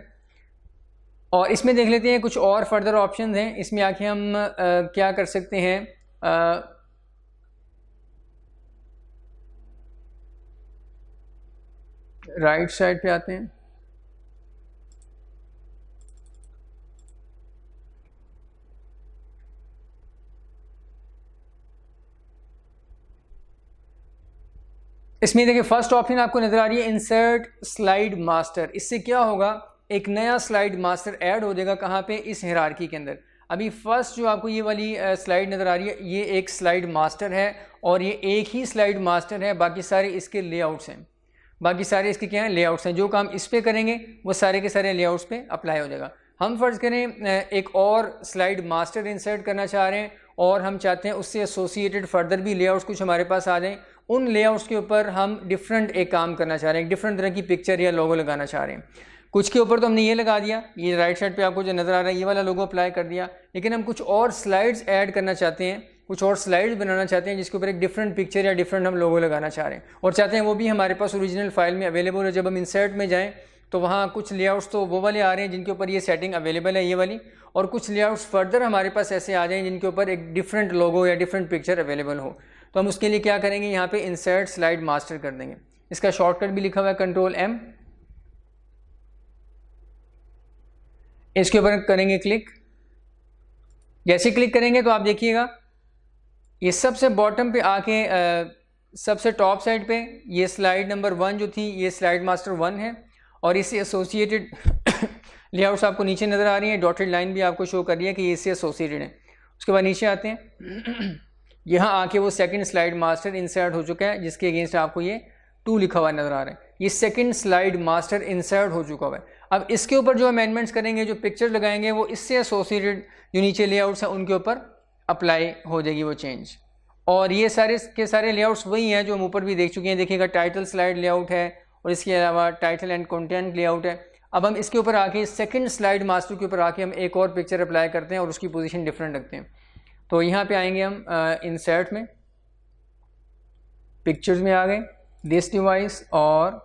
और इसमें देख लेते हैं कुछ और फर्दर ऑप्शंस हैं। इसमें आके हम क्या कर सकते हैं, राइट साइड पे आते हैं, इसमें देखिए फर्स्ट ऑप्शन आपको नज़र आ रही है इंसर्ट स्लाइड मास्टर। इससे क्या होगा, एक नया स्लाइड मास्टर ऐड हो जाएगा कहाँ पे, इस हायरार्की के अंदर। अभी फर्स्ट जो आपको ये वाली स्लाइड नज़र आ रही है, ये एक स्लाइड मास्टर है और ये एक ही स्लाइड मास्टर है, बाकी सारे इसके लेआउट्स हैं, बाकी सारे इसके क्या हैं, लेआउट्स हैं। जो काम इस पर करेंगे वो सारे के सारे लेआउट्स पे अप्लाई हो जाएगा। हम फ़र्ज़ करें एक और स्लाइड मास्टर इंसर्ट करना चाह रहे हैं और हम चाहते हैं उससे एसोसिएटेड फर्दर भी लेआउट्स कुछ हमारे पास आ जाएं। उन लेआउट्स के ऊपर हम डिफरेंट एक काम करना चाह रहे हैं, डिफरेंट तरह की पिक्चर या लोगो लगाना चाह रहे हैं। कुछ के ऊपर तो हमने ये लगा दिया, ये राइट साइड पे आपको जो नज़र आ रहा है ये वाला लोगो अप्लाई कर दिया, लेकिन हम कुछ और स्लाइड्स ऐड करना चाहते हैं, कुछ और स्लाइड्स बनाना चाहते हैं जिसके ऊपर एक डिफरेंट पिक्चर या डिफरेंट हम लोगो लगाना चाह रहे हैं और चाहते हैं वो भी हमारे पास ओरिजिनल फाइल में अवेलेबल है। जब हम इंसर्ट में जाएँ तो वहाँ कुछ लेआउट्स तो वो वाले आ रहे हैं जिनके ऊपर ये सेटिंग अवेलेबल है, ये वाली, और कुछ लेआउट्स फर्दर हमारे पास ऐसे आ जाएँ जिनके ऊपर एक डिफरेंट लोगो या डिफरेंट पिक्चर अवेलेबल हो। तो हम उसके लिए क्या करेंगे, यहाँ पे इंसर्ट स्लाइड मास्टर कर देंगे। इसका शॉर्टकट भी लिखा हुआ है Ctrl+M। इसके ऊपर करेंगे क्लिक। जैसे क्लिक करेंगे तो आप देखिएगा ये सबसे बॉटम पे आके सबसे टॉप साइड पे ये स्लाइड नंबर 1 जो थी, ये स्लाइड मास्टर 1 है और इससे एसोसिएटेड लेआउट्स आपको नीचे नज़र आ रही है। डॉटेड लाइन भी आपको शो कर रही है कि ये इससे एसोसिएटेड है। उसके बाद नीचे आते हैं, यहाँ आके वो सेकंड स्लाइड मास्टर इंसर्ट हो चुका है जिसके अगेंस्ट आपको ये 2 लिखा हुआ नज़र आ रहा है। ये सेकंड स्लाइड मास्टर इंसर्ट हो चुका हुआ है। अब इसके ऊपर जो अमेंडमेंट्स करेंगे, जो पिक्चर लगाएंगे, वो इससे एसोसिएटेड जो नीचे लेआउट्स हैं उनके ऊपर अप्लाई हो जाएगी वो चेंज। और ये सारे के सारे लेआउट्स वही हैं जो हम ऊपर भी देख चुके हैं। देखिएगा टाइटल स्लाइड लेआउट है और इसके अलावा टाइटल एंड कंटेंट लेआउट है। अब हम इसके ऊपर आके सेकंड स्लाइड मास्टर के ऊपर आके हम एक और पिक्चर अप्लाई करते हैं और उसकी पोजीशन डिफरेंट रखते हैं। तो यहाँ पे आएंगे हम इंसर्ट में, पिक्चर्स में आ गए, दिस डिवाइस, और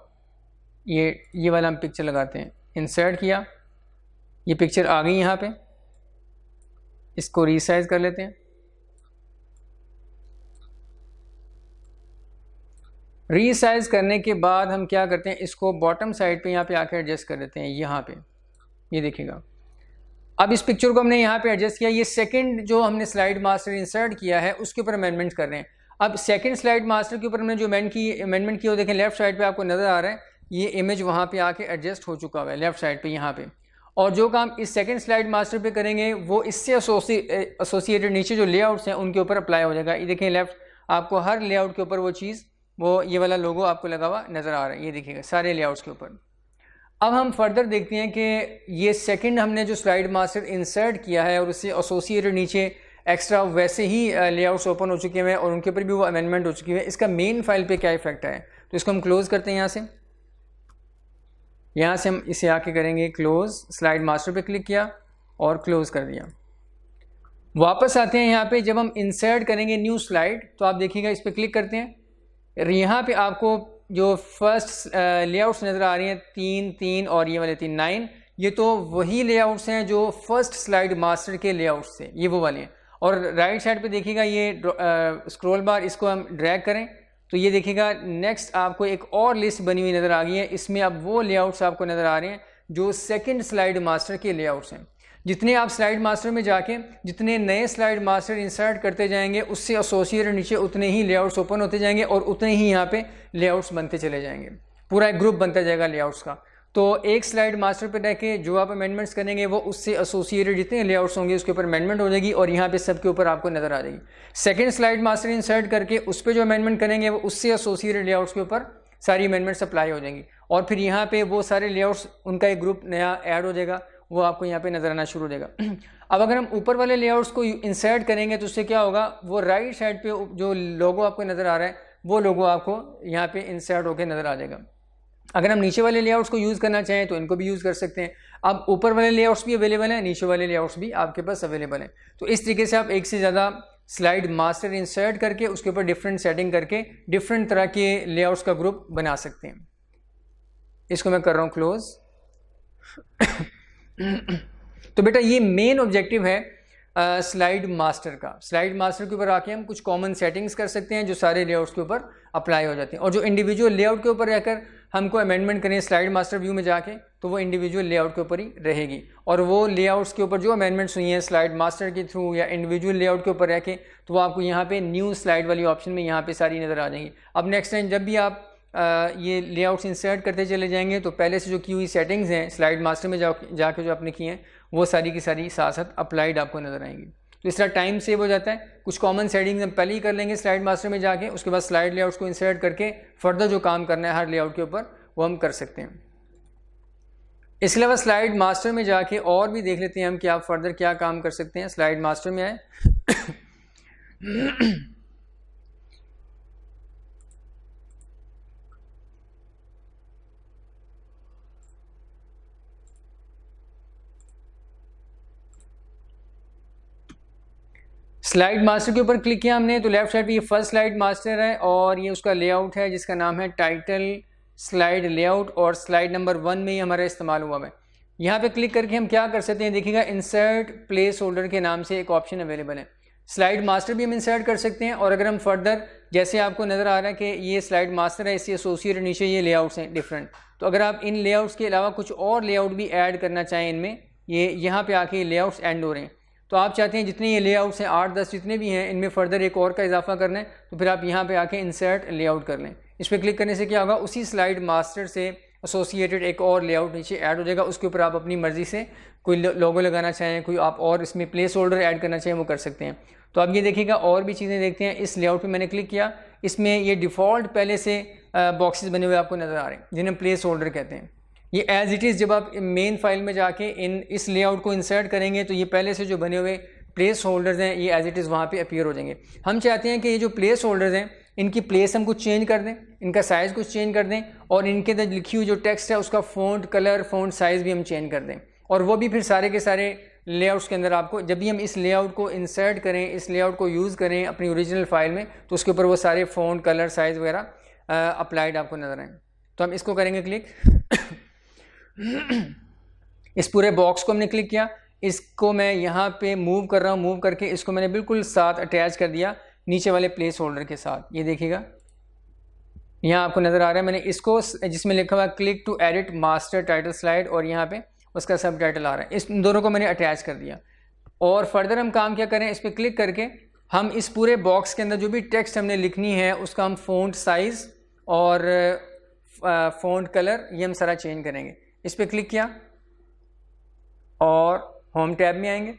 ये वाला हम पिक्चर लगाते हैं। इंसर्ट किया, ये पिक्चर आ गई यहाँ पे, इसको रीसाइज कर लेते हैं। रीसाइज करने के बाद हम क्या करते हैं, इसको बॉटम साइड पे यहाँ पे आके एडजस्ट कर देते हैं। यहाँ पे ये देखिएगा, अब इस पिक्चर को हमने यहाँ पे एडजस्ट किया। ये सेकंड जो हमने स्लाइड मास्टर इंसर्ट किया है उसके ऊपर अमेंडमेंट कर रहे हैं। अब सेकंड स्लाइड मास्टर के ऊपर हमने जो अमेंडमेंट की वो देखें लेफ्ट साइड पे आपको नज़र आ रहा है, ये इमेज वहाँ पे आके एडजस्ट हो चुका हुआ है लेफ्ट साइड पे यहाँ पे। और जो काम इस सेकंड स्लाइड मास्टर पे करेंगे वो इससे एसोसिएटेड नीचे जो लेआउट्स हैं उनके ऊपर अप्लाई हो जाएगा। ये देखें लेफ्ट, आपको हर लेआउट के ऊपर वो चीज़, वो ये वाला लोगो आपको लगा हुआ नज़र आ रहा है, ये देखिएगा सारे लेआउट्स के ऊपर। अब हम फर्दर देखते हैं कि ये सेकंड हमने जो स्लाइड मास्टर इंसर्ट किया है और उससे एसोसिएटेड नीचे एक्स्ट्रा वैसे ही लेआउट्स ओपन हो चुके हैं और उनके ऊपर भी वो अमेंडमेंट हो चुकी है। इसका मेन फाइल पे क्या इफेक्ट है, तो इसको हम क्लोज़ करते हैं। यहाँ से हम इसे आके करेंगे क्लोज़, स्लाइड मास्टर पे क्लिक किया और क्लोज़ कर दिया। वापस आते हैं यहाँ पे, जब हम इंसर्ट करेंगे न्यू स्लाइड तो आप देखिएगा इस पर क्लिक करते हैं। यहाँ पे आपको जो फर्स्ट लेआउट्स नज़र आ रही हैं 3 और ये वाले 3 9, ये तो वही लेआउट्स हैं जो फर्स्ट स्लाइड मास्टर के लेआउट्स थे, ये वो वाले हैं। और राइट साइड पे देखिएगा ये स्क्रॉल बार, इसको हम ड्रैग करें तो ये देखिएगा नेक्स्ट आपको एक और लिस्ट बनी हुई नज़र आ गई है। इसमें अब वो लेआउट्स आपको नज़र आ रहे हैं जो सेकंड स्लाइड मास्टर के लेआउट्स हैं। जितने आप स्लाइड मास्टर में जाके जितने नए स्लाइड मास्टर इंसर्ट करते जाएंगे उससे एसोसिएटेड नीचे उतने ही लेआउट्स ओपन होते जाएंगे और उतने ही यहाँ पे लेआउट्स बनते चले जाएंगे। पूरा एक ग्रुप बनता जाएगा लेआउट्स का। तो एक स्लाइड मास्टर पे रह के जो आप अमेंडमेंट्स करेंगे वो उससे एसोसिएटेड जितने लेआउट्स होंगे उसके ऊपर अमेंडमेंट हो जाएगी और यहाँ पे सबके ऊपर आपको नज़र आ जाएगी। सेकंड स्लाइड मास्टर इंसर्ट करके उस पर जो अमेंडमेंट करेंगे वो उससे एसोसिएटेड लेआउट्स के ऊपर सारी अमेंडमेंट्स अप्लाई हो जाएंगी और फिर यहाँ पे वो सारे लेआउट्स उनका एक ग्रुप नया ऐड हो जाएगा, वो आपको यहाँ पे नज़र आना शुरू हो जाएगा। अब अगर हम ऊपर वाले लेआउट्स को इंसर्ट करेंगे तो उससे क्या होगा, वो राइट साइड पे जो लोगो आपको नज़र आ रहा है वो लोगो आपको यहाँ पे इंसर्ट होकर नज़र आ जाएगा। अगर हम नीचे वाले लेआउट्स को यूज़ करना चाहें तो इनको भी यूज़ कर सकते हैं। अब ऊपर वाले लेआउट्स भी अवेलेबल हैं, नीचे वाले लेआउट्स भी आपके पास अवेलेबल हैं। तो इस तरीके से आप एक से ज़्यादा स्लाइड मास्टर इंसर्ट करके उसके ऊपर डिफरेंट सेटिंग करके डिफरेंट तरह के लेआउट्स का ग्रुप बना सकते हैं। इसको मैं कर रहा हूँ क्लोज। तो बेटा ये मेन ऑब्जेक्टिव है स्लाइड मास्टर का। स्लाइड मास्टर के ऊपर आके हम कुछ कॉमन सेटिंग्स कर सकते हैं जो सारे लेआउट्स के ऊपर अप्लाई हो जाती हैं और जो इंडिविजुअल लेआउट के ऊपर रहकर हमको अमेंडमेंट करें स्लाइड मास्टर व्यू में जाके तो वो इंडिविजुअल लेआउट के ऊपर ही रहेगी और वो लेआउट्स के ऊपर जो अमेंडमेंट्स हुई हैं स्लाइड मास्टर के थ्रू या इंडिविजुअल लेआउट के ऊपर रह के तो वो आपको यहाँ पे न्यू स्लाइड वाली ऑप्शन में यहाँ पे सारी नज़र आ जाएंगी। अब नेक्स्ट टाइम जब भी आप ये लेआउट्स इंसर्ट करते चले जाएंगे तो पहले से जो की हुई सेटिंग्स हैं स्लाइड मास्टर में जाके जो आपने की हैं वो सारी की सारी साथ साथ अप्लाइड आपको नज़र आएंगी। तो इस तरह टाइम सेव हो जाता है। कुछ कॉमन सेटिंग्स हम पहले ही कर लेंगे स्लाइड मास्टर में जाके, उसके बाद स्लाइड लेआउट्स को इंसर्ट करके फर्दर जो काम करना है हर लेआउट के ऊपर वो हम कर सकते हैं। इसके अलावा स्लाइड मास्टर में जाके और भी देख लेते हैं हम कि आप फर्दर क्या काम कर सकते हैं। स्लाइड मास्टर में आए स्लाइड मास्टर के ऊपर क्लिक किया हमने तो लेफ्ट साइड पे ये फर्स्ट स्लाइड मास्टर है और ये उसका लेआउट है जिसका नाम है टाइटल स्लाइड लेआउट और स्लाइड नंबर 1 में ही हमारा इस्तेमाल हुआ है। यहाँ पे क्लिक करके हम क्या कर सकते हैं, देखिएगा इंसर्ट प्लेस होल्डर के नाम से एक ऑप्शन अवेलेबल है। स्लाइड मास्टर भी हम इंसर्ट कर सकते हैं और अगर हम फर्दर जैसे आपको नज़र आ रहा है कि ये स्लाइड मास्टर है, इससे एसोसिएटेड नीचे ये लेआउट्स हैं डिफरेंट, तो अगर आप इन लेआउट्स के अलावा कुछ और लेआउट भी ऐड करना चाहें इनमें, ये यहाँ पे आके लेआउट्स एंड हो रहे हैं, तो आप चाहते हैं जितने ये लेआउट्स हैं 8-10 जितने भी हैं इनमें फर्दर एक और का इजाफा करना है तो फिर आप यहाँ पे आके इंसर्ट लेआउट कर लें। इस पर क्लिक करने से क्या होगा, उसी स्लाइड मास्टर से एसोसिएटेड एक और लेआउट नीचे ऐड हो जाएगा। उसके ऊपर आप अपनी मर्ज़ी से कोई लोगो लगाना चाहें, कोई आप और इसमें प्लेस होल्डर ऐड करना चाहें वो कर सकते हैं। तो आप ये देखिएगा और भी चीज़ें देखते हैं। इस लेआउट पे मैंने क्लिक किया, इसमें ये डिफ़ॉल्ट पहले से बॉक्सेस बने हुए आपको नज़र आ रहे हैं जिन्हें प्लेस होल्डर कहते हैं। ये एज इट इज़ जब आप मेन फाइल में जाके इस लेआउट को इंसर्ट करेंगे तो ये पहले से जो बने हुए प्लेस होल्डर्स हैं ये एज इट इज़ वहाँ पे अपीयर हो जाएंगे। हम चाहते हैं कि ये जो प्लेस होल्डर्स हैं इनकी प्लेस हम कुछ चेंज कर दें, इनका साइज़ कुछ चेंज कर दें और इनके अंदर लिखी हुई जो टेक्स्ट है उसका फ़ॉन्ट कलर फ़ॉन्ट साइज़ भी हम चेंज कर दें। और वो भी फिर सारे के सारे लेआउट्स के अंदर आपको जब भी हम इस लेआउट को इंसर्ट करें, इस लेआउट को यूज़ करें अपनी ओरिजिनल फाइल में, तो उसके ऊपर वो सारे फ़ॉन्ट कलर साइज़ वगैरह अप्लाइड आपको नज़र आएँ। तो हम इसको करेंगे क्लिक इस पूरे बॉक्स को हमने क्लिक किया, इसको मैं यहाँ पे मूव कर रहा हूँ, मूव करके इसको मैंने बिल्कुल साथ अटैच कर दिया नीचे वाले प्लेस होल्डर के साथ। ये देखिएगा यहाँ आपको नज़र आ रहा है मैंने इसको जिसमें लिखा हुआ click to edit master title slide और यहाँ पे उसका सब टाइटल आ रहा है, इस दोनों को मैंने अटैच कर दिया। और फर्दर हम काम क्या करें, इस पर क्लिक करके हम इस पूरे बॉक्स के अंदर जो भी टेक्स्ट हमने लिखनी है उसका हम फ़ॉन्ट साइज़ और फ़ॉन्ट कलर ये हम सारा चेंज करेंगे। इस पर क्लिक किया और होम टैब में आएंगे।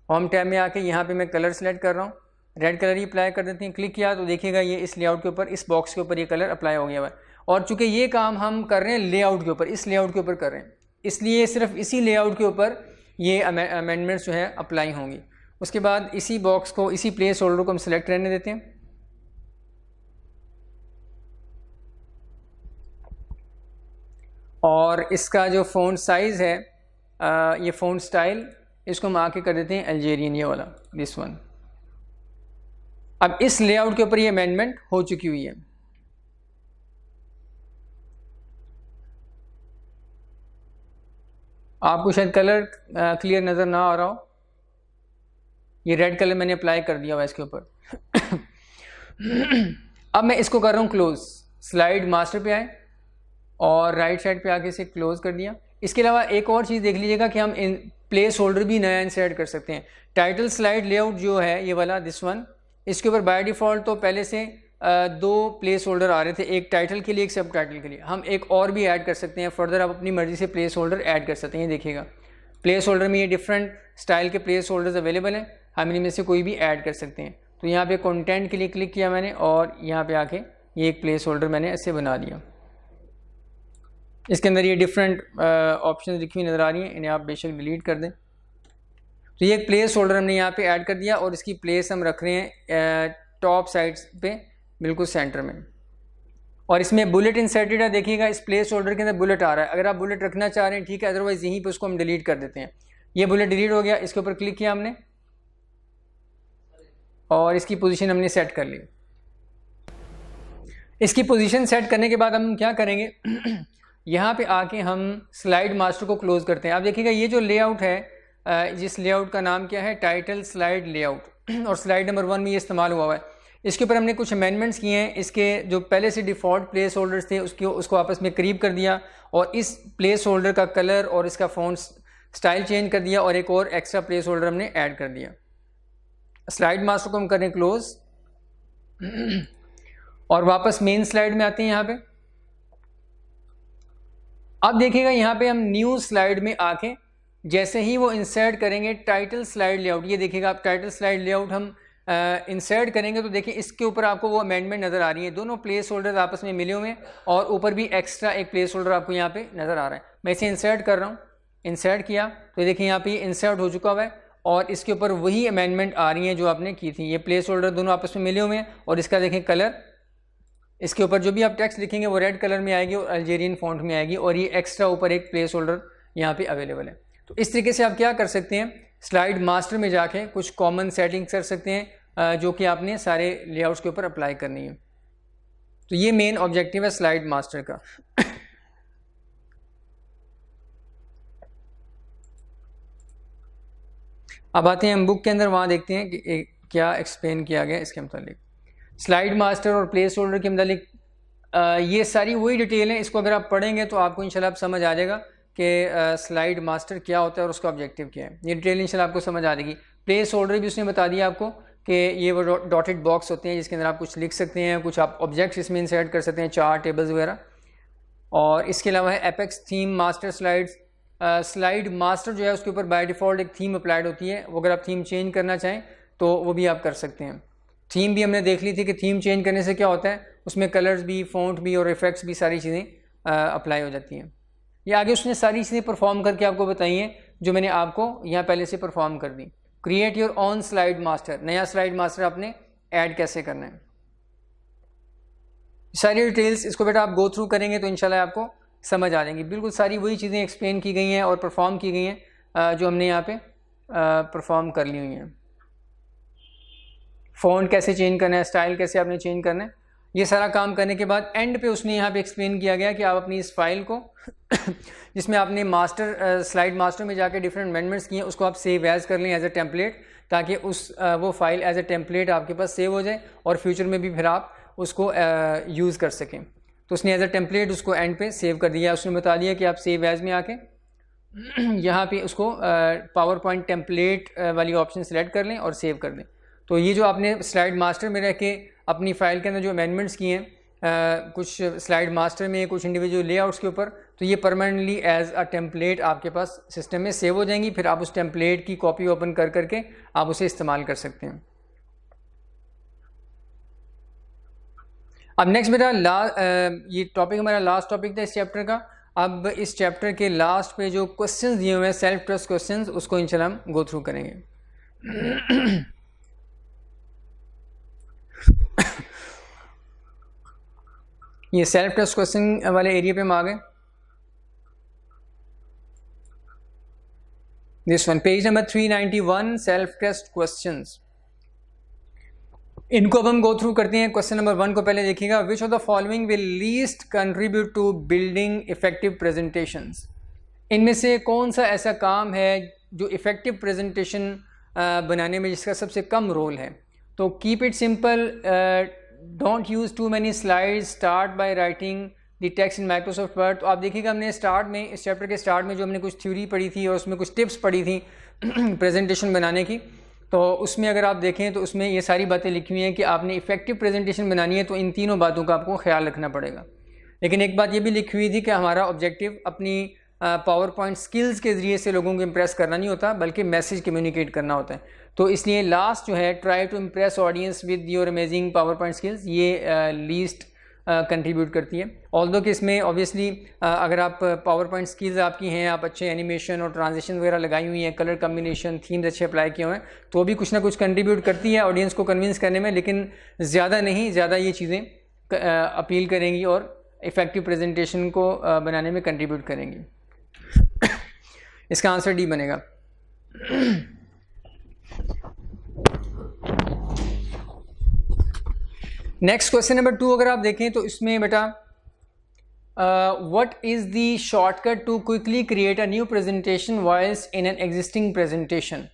होम टैब में आके यहाँ पे मैं कलर सेलेक्ट कर रहा हूँ, रेड कलर ही अप्लाई कर देते हैं। क्लिक किया तो देखिएगा ये इस लेआउट के ऊपर, इस बॉक्स के ऊपर ये कलर अप्लाई हो गया हुआ है। और चूँकि ये काम हम कर रहे हैं लेआउट के ऊपर, इस लेआउट के ऊपर कर रहे हैं, इसलिए सिर्फ इसी लेआउट के ऊपर ये अमेंडमेंट्स जो है अप्लाई होंगी। उसके बाद इसी बॉक्स को, इसी प्लेस होल्डर को हम सेलेक्ट रहने देते हैं और इसका जो फ़ॉन्ट साइज़ है ये फ़ॉन्ट स्टाइल इसको हम आके कर देते हैं अल्जेरियन, ये वाला दिस वन। अब इस लेआउट के ऊपर ये अमेंडमेंट हो चुकी हुई है। आपको शायद कलर क्लियर नज़र ना आ रहा हो, ये रेड कलर मैंने अप्लाई कर दिया हुआ इसके ऊपर अब मैं इसको कर रहा हूँ क्लोज। स्लाइड मास्टर पे आए और राइट साइड पे आके इसे क्लोज कर दिया। इसके अलावा एक और चीज़ देख लीजिएगा कि हम इन प्लेस होल्डर भी नया इंसर्ट कर सकते हैं। टाइटल स्लाइड लेआउट जो है ये वाला दिस वन, इसके ऊपर बाय डिफ़ॉल्ट तो पहले से 2 प्लेस होल्डर आ रहे थे, एक टाइटल के लिए एक सब टाइटल के लिए। हम एक और भी ऐड कर सकते हैं, फर्दर आप अपनी मर्ज़ी से प्लेस होल्डर ऐड कर सकते हैं। देखिएगा प्लेस होल्डर में ये डिफरेंट स्टाइल के प्लेस होल्डर्स अवेलेबल हैं, हम इनमें से कोई भी ऐड कर सकते हैं। तो यहाँ पे कंटेंट के लिए क्लिक किया मैंने और यहाँ पे आके ये एक प्लेस होल्डर मैंने ऐसे बना दिया। इसके अंदर ये डिफरेंट ऑप्शन लिखी हुई नज़र आ रही हैं, इन्हें आप बेशक डिलीट कर दें। तो ये एक प्लेस होल्डर हमने यहाँ पे ऐड कर दिया और इसकी प्लेस हम रख रहे हैं टॉप साइड्स पे बिल्कुल सेंटर में। और इसमें बुलेट इंसर्टेड है, देखिएगा इस प्लेस होल्डर के अंदर बुलेट आ रहा है। अगर आप बुलेट रखना चाह रहे हैं ठीक है, अदरवाइज़ यहीं पे उसको हम डिलीट कर देते हैं। ये बुलेट डिलीट हो गया, इसके ऊपर क्लिक किया हमने और इसकी पोजीशन हमने सेट कर ली। इसकी पोजीशन सेट करने के बाद हम क्या करेंगे यहाँ पे आके हम स्लाइड मास्टर को क्लोज़ करते हैं। आप देखिएगा ये जो लेआउट है, जिस लेआउट का नाम क्या है टाइटल स्लाइड लेआउट और स्लाइड नंबर 1 में ये इस्तेमाल हुआ है। इसके ऊपर हमने कुछ अमेंडमेंट्स किए हैं। इसके जो पहले से डिफ़ॉल्ट प्लेस होल्डर्स थे उसको आपस में करीब कर दिया और इस प्लेस होल्डर का कलर और इसका फ़ॉन्ट स्टाइल चेंज कर दिया और एक और एक्स्ट्रा प्लेस होल्डर हमने ऐड कर दिया। स्लाइड मास्टर को हम करें क्लोज़ और वापस मेन स्लाइड में आते हैं। यहाँ पे अब देखिएगा यहाँ पे हम न्यू स्लाइड में आके जैसे ही वो इंसर्ट करेंगे टाइटल स्लाइड लेआउट, ये देखिएगा आप टाइटल स्लाइड लेआउट हम इंसर्ट करेंगे तो देखिए इसके ऊपर आपको वो अमेंडमेंट नज़र आ रही है, दोनों प्लेस होल्डर आपस में मिले हुए हैं और ऊपर भी एक्स्ट्रा एक प्लेस होल्डर आपको यहाँ पे नज़र आ रहा है। मैं इसे इंसर्ट कर रहा हूँ, इंसर्ट किया तो देखिए यहाँ पे इंसर्ट हो चुका हुआ है और इसके ऊपर वही अमेंडमेंट आ रही हैं जो आपने की थी। ये प्लेस होल्डर दोनों आपस में मिले हुए हैं और इसका देखें कलर, इसके ऊपर जो भी आप टेक्स्ट लिखेंगे वो रेड कलर में आएगी और अल्जेरियन फॉन्ट में आएगी और ये एक्स्ट्रा ऊपर एक प्लेस होल्डर यहाँ पे अवेलेबल है। तो इस तरीके से आप क्या कर सकते हैं, स्लाइड मास्टर में जाके कुछ कॉमन सेटिंग्स कर सकते हैं जो कि आपने सारे लेआउट्स के ऊपर अप्लाई करनी है। तो ये मेन ऑब्जेक्टिव है स्लाइड मास्टर का। अब आते हैं हम बुक के अंदर, वहाँ देखते हैं कि क्या एक्सप्लेन किया गया इसके मतलब। स्लाइड मास्टर और प्लेस होल्डर के मतलब ये सारी वही डिटेल है, इसको अगर आप पढ़ेंगे तो आपको इंशाल्लाह समझ आ जाएगा कि स्लाइड मास्टर क्या होता है और उसका ऑब्जेक्टिव क्या है। ये डिटेल इंशाल्लाह आपको समझ आ जाएगी। प्लेस होल्डर भी उसने बता दिया आपको कि ये वो डॉटेड बॉक्स होते हैं जिसके अंदर आप कुछ लिख सकते हैं, कुछ आप ऑब्जेक्ट्स इसमें इंसर्ट कर सकते हैं, चार्ट, टेबल्स वगैरह। और इसके अलावा है apex theme master slides. Slide master जो है उसके ऊपर बाय डिफ़ॉल्ट एक थीम अप्लाइड होती है, वो अगर आप थीम चेंज करना चाहें तो वो भी आप कर सकते हैं। थीम भी हमने देख ली थी कि थीम चेंज करने से क्या होता है, उसमें कलर्स भी, फ़ॉन्ट भी और इफेक्ट्स भी सारी चीज़ें अप्लाई हो जाती हैं। ये आगे उसने सारी चीज़ें परफॉर्म करके आपको बताई हैं जो मैंने आपको यहाँ पहले से परफॉर्म कर दी। Create your own slide master, नया स्लाइड मास्टर आपने ऐड कैसे करना है, सारी डिटेल्स इसको बेटा आप गो थ्रू करेंगे तो इंशाल्लाह आपको समझ आ जाएंगी। बिल्कुल सारी वही चीज़ें एक्सप्लेन की गई हैं और परफॉर्म की गई हैं जो हमने यहाँ पे परफॉर्म कर ली हुई हैं। फ़ॉन्ट कैसे चेंज करना है, स्टाइल कैसे आपने चेंज करना है, ये सारा काम करने के बाद एंड पे उसने यहाँ पे एक्सप्लेन किया गया कि आप अपनी इस फाइल को जिसमें आपने मास्टर स्लाइड मास्टर में जाके डिफरेंट अमेंडमेंट्स किए हैं उसको आप सेव एज़ कर लें एज ए टेम्पलेट, ताकि वो फाइल एज ए टेम्पलेट आपके पास सेव हो जाए और फ्यूचर में भी फिर आप उसको यूज़ कर सकें। तो उसने एज ए टेम्पलेट उसको एंड पे सेव कर दिया। उसने बता दिया कि आप सेव एज़ में आके यहाँ पे उसको पावर पॉइंट टेम्पलेट वाली ऑप्शन सेलेक्ट कर लें और सेव कर दें। तो ये जो आपने स्लाइड मास्टर में रह के अपनी फ़ाइल के अंदर जो अमेंडमेंट्स किए हैं कुछ स्लाइड मास्टर में, कुछ इंडिविजुअल लेआउट्स के ऊपर, तो ये परमानेंटली एज अ टेम्पलेट आपके पास सिस्टम में सेव हो जाएंगी। फिर आप उस टेम्पलेट की कॉपी ओपन कर करके आप उसे इस्तेमाल कर सकते हैं। अब नेक्स्ट बेटा ये टॉपिक हमारा लास्ट टॉपिक था इस चैप्टर का। अब इस चैप्टर के लास्ट पे जो क्वेश्चंस दिए हुए हैं सेल्फ ट्रस्ट क्वेश्चंस, उसको इंशाल्लाह हम गो थ्रू करेंगे। ये सेल्फ टेस्ट क्वेश्चन वाले एरिया पे हम आ गए। This one page number 391 self test questions, इनको अब हम गो थ्रू करते हैं। क्वेश्चन नंबर 1 को पहले देखिएगा। Which of the following will least contribute to building effective presentations, इनमें से कौन सा ऐसा काम है जो इफेक्टिव प्रेजेंटेशन बनाने में जिसका सबसे कम रोल है। तो keep it simple, don't use too many slides, start by writing the text in Microsoft Word. तो आप देखिएगा हमने स्टार्ट में, इस चैप्टर के स्टार्ट में जो हमने कुछ थ्योरी पढ़ी थी और उसमें कुछ टिप्स पढ़ी थी प्रेजेंटेशन बनाने की, तो उसमें अगर आप देखें तो उसमें ये सारी बातें लिखी हुई हैं कि आपने इफेक्टिव प्रेजेंटेशन बनानी है तो इन तीनों बातों का आपको ख्याल रखना पड़ेगा। लेकिन एक बात ये भी लिखी हुई थी कि हमारा ऑब्जेक्टिव अपनी पावर पॉइंट स्किल्स के ज़रिए से लोगों को इम्प्रेस करना नहीं होता, बल्कि मैसेज कम्युनिकेट करना होता है। तो इसलिए लास्ट जो है, try to impress audience with your amazing PowerPoint skills, ये लीस्ट कंट्रीब्यूट करती है। ऑल्दो कि इसमें ऑब्वियसली अगर आप पावर पॉइंट स्किल्स आपकी हैं, आप अच्छे एनिमेशन और ट्रांजिशन वगैरह लगाई हुई हैं, कलर कम्बिनेशन, थीम्स अच्छे अप्लाई किए हुए हैं, तो भी कुछ ना कुछ कंट्रीब्यूट करती है ऑडियंस को कन्विंस करने में, लेकिन ज़्यादा नहीं, ज़्यादा ये चीज़ें अपील करेंगी और इफ़ेक्टिव प्रेजेंटेशन को बनाने में कंट्रीब्यूट करेंगी। इसका आंसर डी बनेगा। नेक्स्ट क्वेश्चन नंबर 2 अगर आप देखें तो इसमें बेटा what is the shortcut to quickly create a new presentation voice in an existing presentation.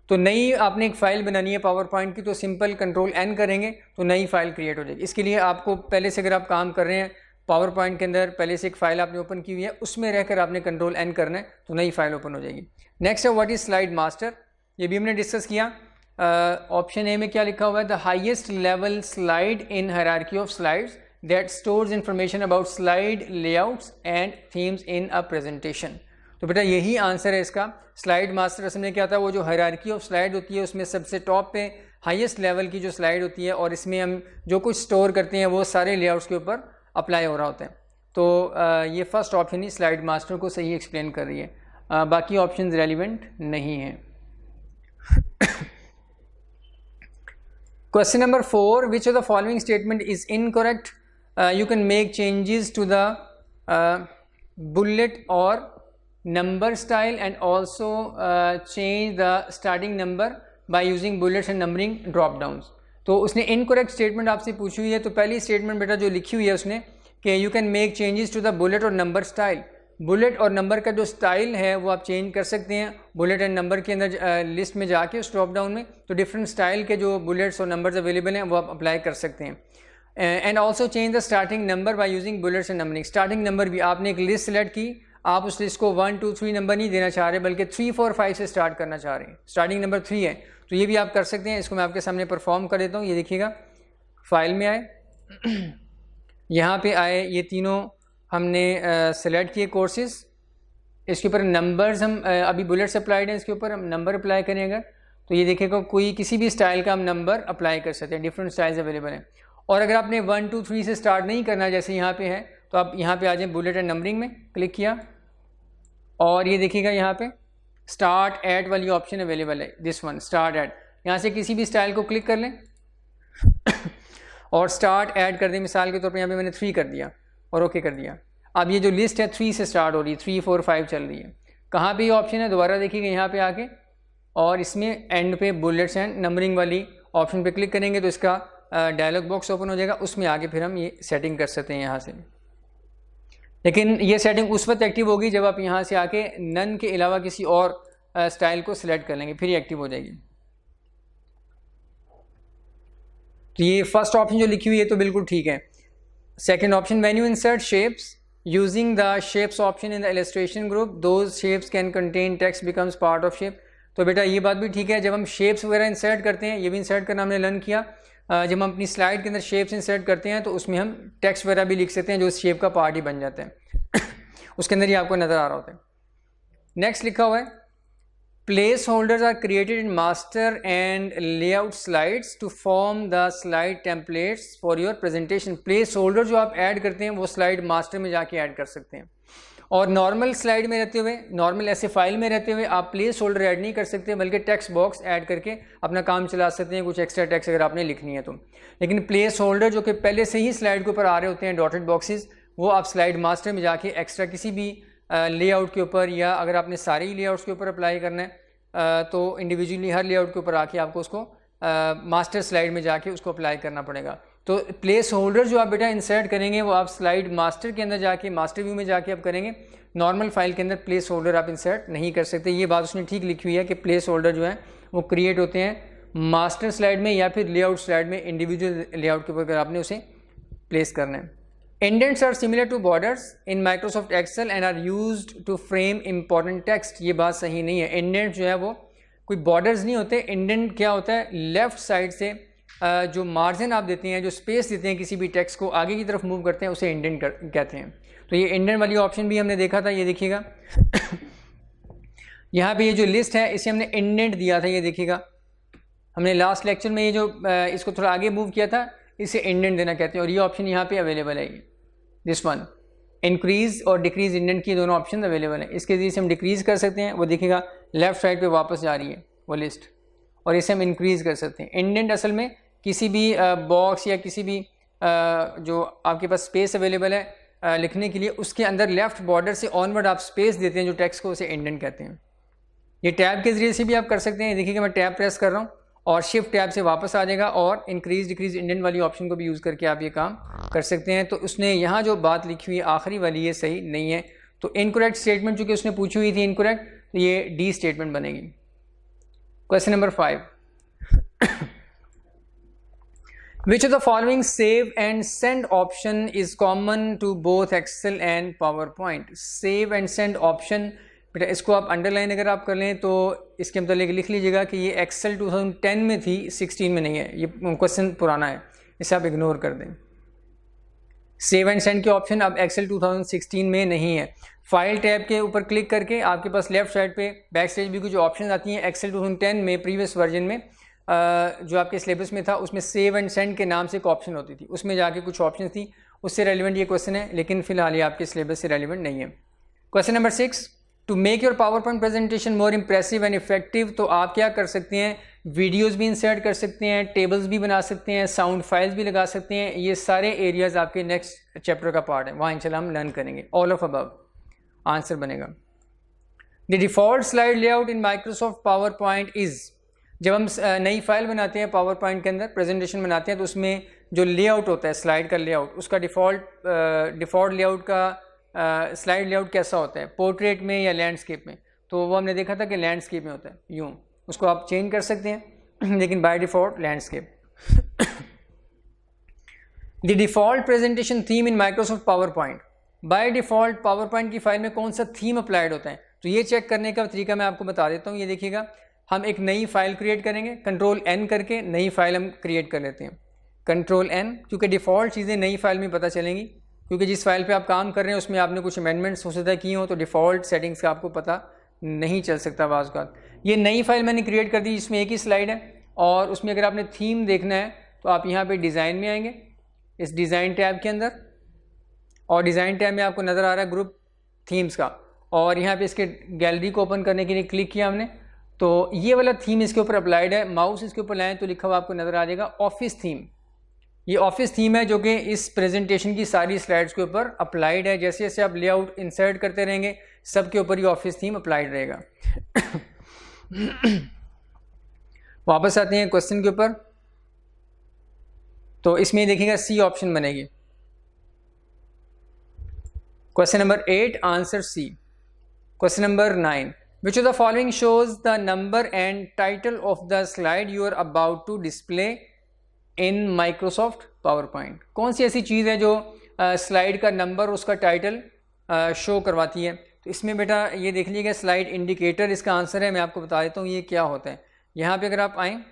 तो नई आपने एक फ़ाइल बनानी है पावर पॉइंट की, तो सिंपल कंट्रोल एन करेंगे तो नई फ़ाइल क्रिएट हो जाएगी। इसके लिए आपको पहले से, अगर आप काम कर रहे हैं पावर पॉइंट के अंदर, पहले से एक फ़ाइल आपने ओपन की हुई है, उसमें रहकर आपने कंट्रोल एन करना है तो नई फ़ाइल ओपन हो जाएगी। नेक्स्ट है व्हाट इज़ स्लाइड मास्टर, ये भी हमने डिस्कस किया। ऑप्शन ए में क्या लिखा हुआ है, the highest level slide in hierarchy of slides that stores information about slide layouts and themes in a presentation। तो बेटा यही आंसर है इसका। स्लाइड मास्टर असल में क्या होता है, वो जो हायरार्की ऑफ स्लाइड होती है उसमें सबसे टॉप पे हाईएस्ट लेवल की जो स्लाइड होती है और इसमें हम जो कुछ स्टोर करते हैं वो सारे लेआउट्स के ऊपर अप्लाई हो रहा होता है। तो ये फर्स्ट ऑप्शन ही स्लाइड मास्टर को सही एक्सप्लेन कर रही है, बाकी ऑप्शन रेलिवेंट नहीं हैं। Question number 4, which of the following statement is incorrect? You can make changes to the bullet or number style and also change the starting number by using bullets and numbering drop downs। तो उसने incorrect statement आपसे पूछी हुई है। तो पहली statement बेटा जो लिखी हुई है उसने कि you can make changes to the bullet or number style। Bullet और नंबर का जो स्टाइल है वो आप चेंज कर सकते हैं बुलेट एंड नंबर के अंदर लिस्ट में जाके उस ड्रॉप डाउन में। तो डिफरेंट स्टाइल के जो बुलेट्स और नंबर्स अवेलेबल हैं वो आप अप्लाई कर सकते हैं। And also change the starting number by using bullets and numbering. Starting number भी आपने एक लिस्ट सेलेक्ट की, आप उस लिस्ट को 1 2 3 नंबर नहीं देना चाह रहे बल्कि 3 4 5 से स्टार्ट करना चाह रहे हैं। स्टार्टिंग नंबर 3 है तो ये भी आप कर सकते हैं। इसको मैं आपके सामने परफॉर्म कर देता हूँ। ये देखिएगा, फाइल में आए, यहाँ पे आए, ये तीनों हमने सेलेक्ट किए कोर्सेज। इसके ऊपर नंबर्स हम अभी बुलेट्स अप्लाइड हैं, इसके ऊपर हम नंबर अप्लाई करेंगे तो ये देखिएगा कोई किसी भी स्टाइल का हम नंबर अप्लाई कर सकते हैं। डिफरेंट स्टाइल्स अवेलेबल हैं। और अगर आपने 1 2 3 से स्टार्ट नहीं करना जैसे यहाँ पे है तो आप यहाँ पे आ जाए बुलेट एंड नंबरिंग में क्लिक किया और ये देखिएगा यहाँ पे स्टार्ट एट वाली ऑप्शन अवेलेबल है, दिस वन स्टार्ट एट। यहाँ से किसी भी स्टाइल को क्लिक कर लें और स्टार्ट ऐड कर दें। मिसाल के तौर पर यहाँ पे मैंने 3 कर दिया और ओके कर दिया। अब ये जो लिस्ट है 3 से स्टार्ट हो रही है, 3 4 5 चल रही है। कहाँ पे ये ऑप्शन है दोबारा देखिएगा यहाँ पे आके और इसमें एंड पे बुलेट्स एंड नंबरिंग वाली ऑप्शन पे क्लिक करेंगे तो इसका डायलॉग बॉक्स ओपन हो जाएगा। उसमें आके फिर हम ये सेटिंग कर सकते हैं यहाँ से। लेकिन ये सेटिंग उस वक्त एक्टिव होगी जब आप यहाँ से आके नन के अलावा किसी और स्टाइल को सिलेक्ट कर लेंगे, फिर ये एक्टिव हो जाएगी। तो ये फर्स्ट ऑप्शन जो लिखी हुई है तो बिल्कुल ठीक है। Second option, when you insert shapes using the shapes option in the illustration group those shapes can contain text becomes part of shape। तो बेटा ये बात भी ठीक है, जब हम शेप्स वगैरह इंसर्ट करते हैं, ये भी इंसर्ट करना हमने लर्न किया, जब हम अपनी स्लाइड के अंदर शेप्स इंसर्ट करते हैं तो उसमें हम टेक्स्ट वगैरह भी लिख सकते हैं जो शेप का पार्ट ही बन जाता है उसके अंदर ही आपको नज़र आ रहा होता है। नेक्स्ट लिखा हुआ है, placeholders are created in master and layout slides to form the slide templates for your presentation. Placeholder जो आप ऐड करते हैं वो स्लाइड मास्टर में जाके ऐड कर सकते हैं और नॉर्मल स्लाइड में रहते हुए, नॉर्मल ऐसे फाइल में रहते हुए आप प्लेस होल्डर ऐड नहीं कर सकते बल्कि टेक्स्ट बॉक्स ऐड करके अपना काम चला सकते हैं, कुछ एक्स्ट्रा टेक्स्ट अगर आपने लिखनी है तो। लेकिन प्लेस होल्डर जो कि पहले से ही स्लाइड के ऊपर आ रहे होते हैं डॉटेड बॉक्सेस, वो आप स्लाइड मास्टर में जाके एक्स्ट्रा किसी भी लेआउट के ऊपर या अगर आपने सारे ही लेआउट्स के ऊपर अप्लाई करना है तो इंडिविजुअली हर लेआउट के ऊपर आके आपको उसको मास्टर स्लाइड में जाके उसको अप्लाई करना पड़ेगा। तो प्लेस होल्डर जो आप बेटा इंसर्ट करेंगे वो आप स्लाइड मास्टर के अंदर जाके मास्टर व्यू में जाके आप करेंगे, नॉर्मल फाइल के अंदर प्लेस होल्डर आप इंसर्ट नहीं कर सकते। ये बात उसने ठीक लिखी हुई है कि प्लेस होल्डर जो है वो क्रिएट होते हैं मास्टर स्लाइड में या फिर लेआउट स्लाइड में, इंडिविजुअल लेआउट के ऊपर अगर आपने उसे प्लेस करना है। Indents are similar to borders in Microsoft Excel and are used to frame important text. ये बात सही नहीं है। इंडेंट जो है वो कोई बॉर्डर्स नहीं होते। इंडेंट क्या होता है, लेफ्ट साइड से जो मार्जिन आप देते हैं, जो स्पेस देते हैं किसी भी टेक्स्ट को आगे की तरफ मूव करते हैं, उसे इंडेंट कहते हैं। तो ये इंडेंट वाली ऑप्शन भी हमने देखा था, ये देखिएगा यहाँ पे ये जो लिस्ट है इसे हमने इंडेंट दिया था, ये देखिएगा हमने लास्ट लेक्चर में ये जो इसको थोड़ा आगे मूव किया था, इसे इंडेंट देना कहते हैं और ये ऑप्शन यहाँ पे अवेलेबल है। दिस वन इंक्रीज और डिक्रीज इंडेंट की दोनों ऑप्शन अवेलेबल हैं। इसके जरिए से हम डिक्रीज कर सकते हैं, वो देखिएगा लेफ्ट साइड पे वापस जा रही है वो लिस्ट, और इसे हम इंक्रीज कर सकते हैं। इंडेंट असल में किसी भी बॉक्स या किसी भी जो आपके पास स्पेस अवेलेबल है लिखने के लिए, उसके अंदर लेफ्ट बॉर्डर से ऑनवर्ड आप स्पेस देते हैं जो टेक्स्ट को, उसे इंडेंट कहते हैं। ये टैब के जरिए से भी आप कर सकते हैं। देखिए कि मैं टैब प्रेस कर रहा हूँ और शिफ्ट टैब से वापस आ जाएगा और इंक्रीज डिक्रीज इंडेंट वाली ऑप्शन को भी यूज़ करके आप ये काम कर सकते हैं। तो उसने यहाँ जो बात लिखी हुई है आखिरी वाली, ये सही नहीं है। तो इनकरेक्ट स्टेटमेंट चूँकि उसने पूछी हुई थी इनकरेक्ट, तो ये डी स्टेटमेंट बनेगी। Question number 5, which of the following save and send option is common to both Excel and PowerPoint? save and send option बेटा इसको आप अंडरलाइन अगर आप कर लें तो इसके मतलब लिख लीजिएगा कि ये एक्सेल 2010 में थी, 16 में नहीं है। ये क्वेश्चन पुराना है, इसे आप इग्नोर कर दें। सेव एंड सेंड के ऑप्शन अब एक्सेल 2016 में नहीं है। फाइल टैब के ऊपर क्लिक करके आपके पास लेफ्ट साइड पे बैक स्टेज भी कुछ ऑप्शन आती हैं। एक्सेल 2010 में प्रीवियस वर्जन में जो आपके सिलेबस में था उसमें सेव एंड सेंड के नाम से एक ऑप्शन होती थी, उसमें जाके कुछ ऑप्शन थी, उससे रेलिवेंट ये क्वेश्चन है, लेकिन फिलहाल ये आपके सिलेबस से रेलिवेंट नहीं है। Question number 6, to make your PowerPoint presentation more impressive and effective, तो आप क्या कर सकते हैं, वीडियोस भी इंसर्ट कर सकते हैं, टेबल्स भी बना सकते हैं, साउंड फाइल्स भी लगा सकते हैं। ये सारे एरियाज आपके नेक्स्ट चैप्टर का पार्ट है, वहाँ इंशाल्लाह हम लर्न करेंगे। ऑल ऑफ अबव आंसर बनेगा। The default slide layout in Microsoft power point is, जब हम नई फाइल बनाते हैं पावर पॉइंट के अंदर प्रेजेंटेशन बनाते हैं तो उसमें जो लेआउट होता है स्लाइड का लेआउट, उसका डिफ़ॉल्ट लेआउट का स्लाइड लेआउट कैसा होता है, पोर्ट्रेट में या लैंडस्केप में, तो वो हमने देखा था कि लैंडस्केप में होता है, यूँ उसको आप चेंज कर सकते हैं लेकिन by default landscape. The default presentation theme in Microsoft power point, by default power point की फाइल में कौन सा थीम अप्लाइड होता है, तो ये चेक करने का तरीका मैं आपको बता देता हूँ। ये देखिएगा, हम एक नई फाइल क्रिएट करेंगे, कंट्रोल एन करके नई फाइल हम क्रिएट कर लेते हैं, कंट्रोल एन, क्योंकि डिफ़ॉल्ट चीज़ें नई फाइल में पता चलेंगी, क्योंकि जिस फाइल पे आप काम कर रहे हैं उसमें आपने कुछ अमेंडमेंट्स हो सकता है किए हो, तो डिफ़ॉल्ट सेटिंग्स का आपको पता नहीं चल सकता बाज़ का। ये नई फाइल मैंने क्रिएट कर दी, जिसमें एक ही स्लाइड है, और उसमें अगर आपने थीम देखना है तो आप यहाँ पे डिज़ाइन में आएंगे, इस डिज़ाइन टैब के अंदर, और डिज़ाइन टैब में आपको नज़र आ रहा है ग्रुप थीम्स का, और यहाँ पे इसके गैलरी को ओपन करने के लिए क्लिक किया हमने, तो ये वाला थीम इसके ऊपर अप्लाइड है। माउस इसके ऊपर लाएँ तो लिखा हुआ आपको नज़र आ जाएगा ऑफिस थीम। ये ऑफिस थीम है जो कि इस प्रेजेंटेशन की सारी स्लाइड्स के ऊपर अप्लाइड है। जैसे जैसे आप लेआउट इंसर्ट करते रहेंगे सब के ऊपर ये ऑफिस थीम अप्लाइड रहेगा। वापस आते हैं क्वेश्चन के ऊपर, तो इसमें देखिएगा सी ऑप्शन बनेगी। Question number 8 answer C. Question number 9, which of the following shows the number and title of the slide you are about to display in Microsoft PowerPoint? कौन सी ऐसी चीज़ है जो स्लाइड का नंबर उसका टाइटल शो करवाती है? तो इसमें बेटा ये देख लीजिएगा स्लाइड इंडिकेटर इसका आंसर है। मैं आपको बता देता हूँ ये क्या होता है। यहाँ पे अगर आप आएँ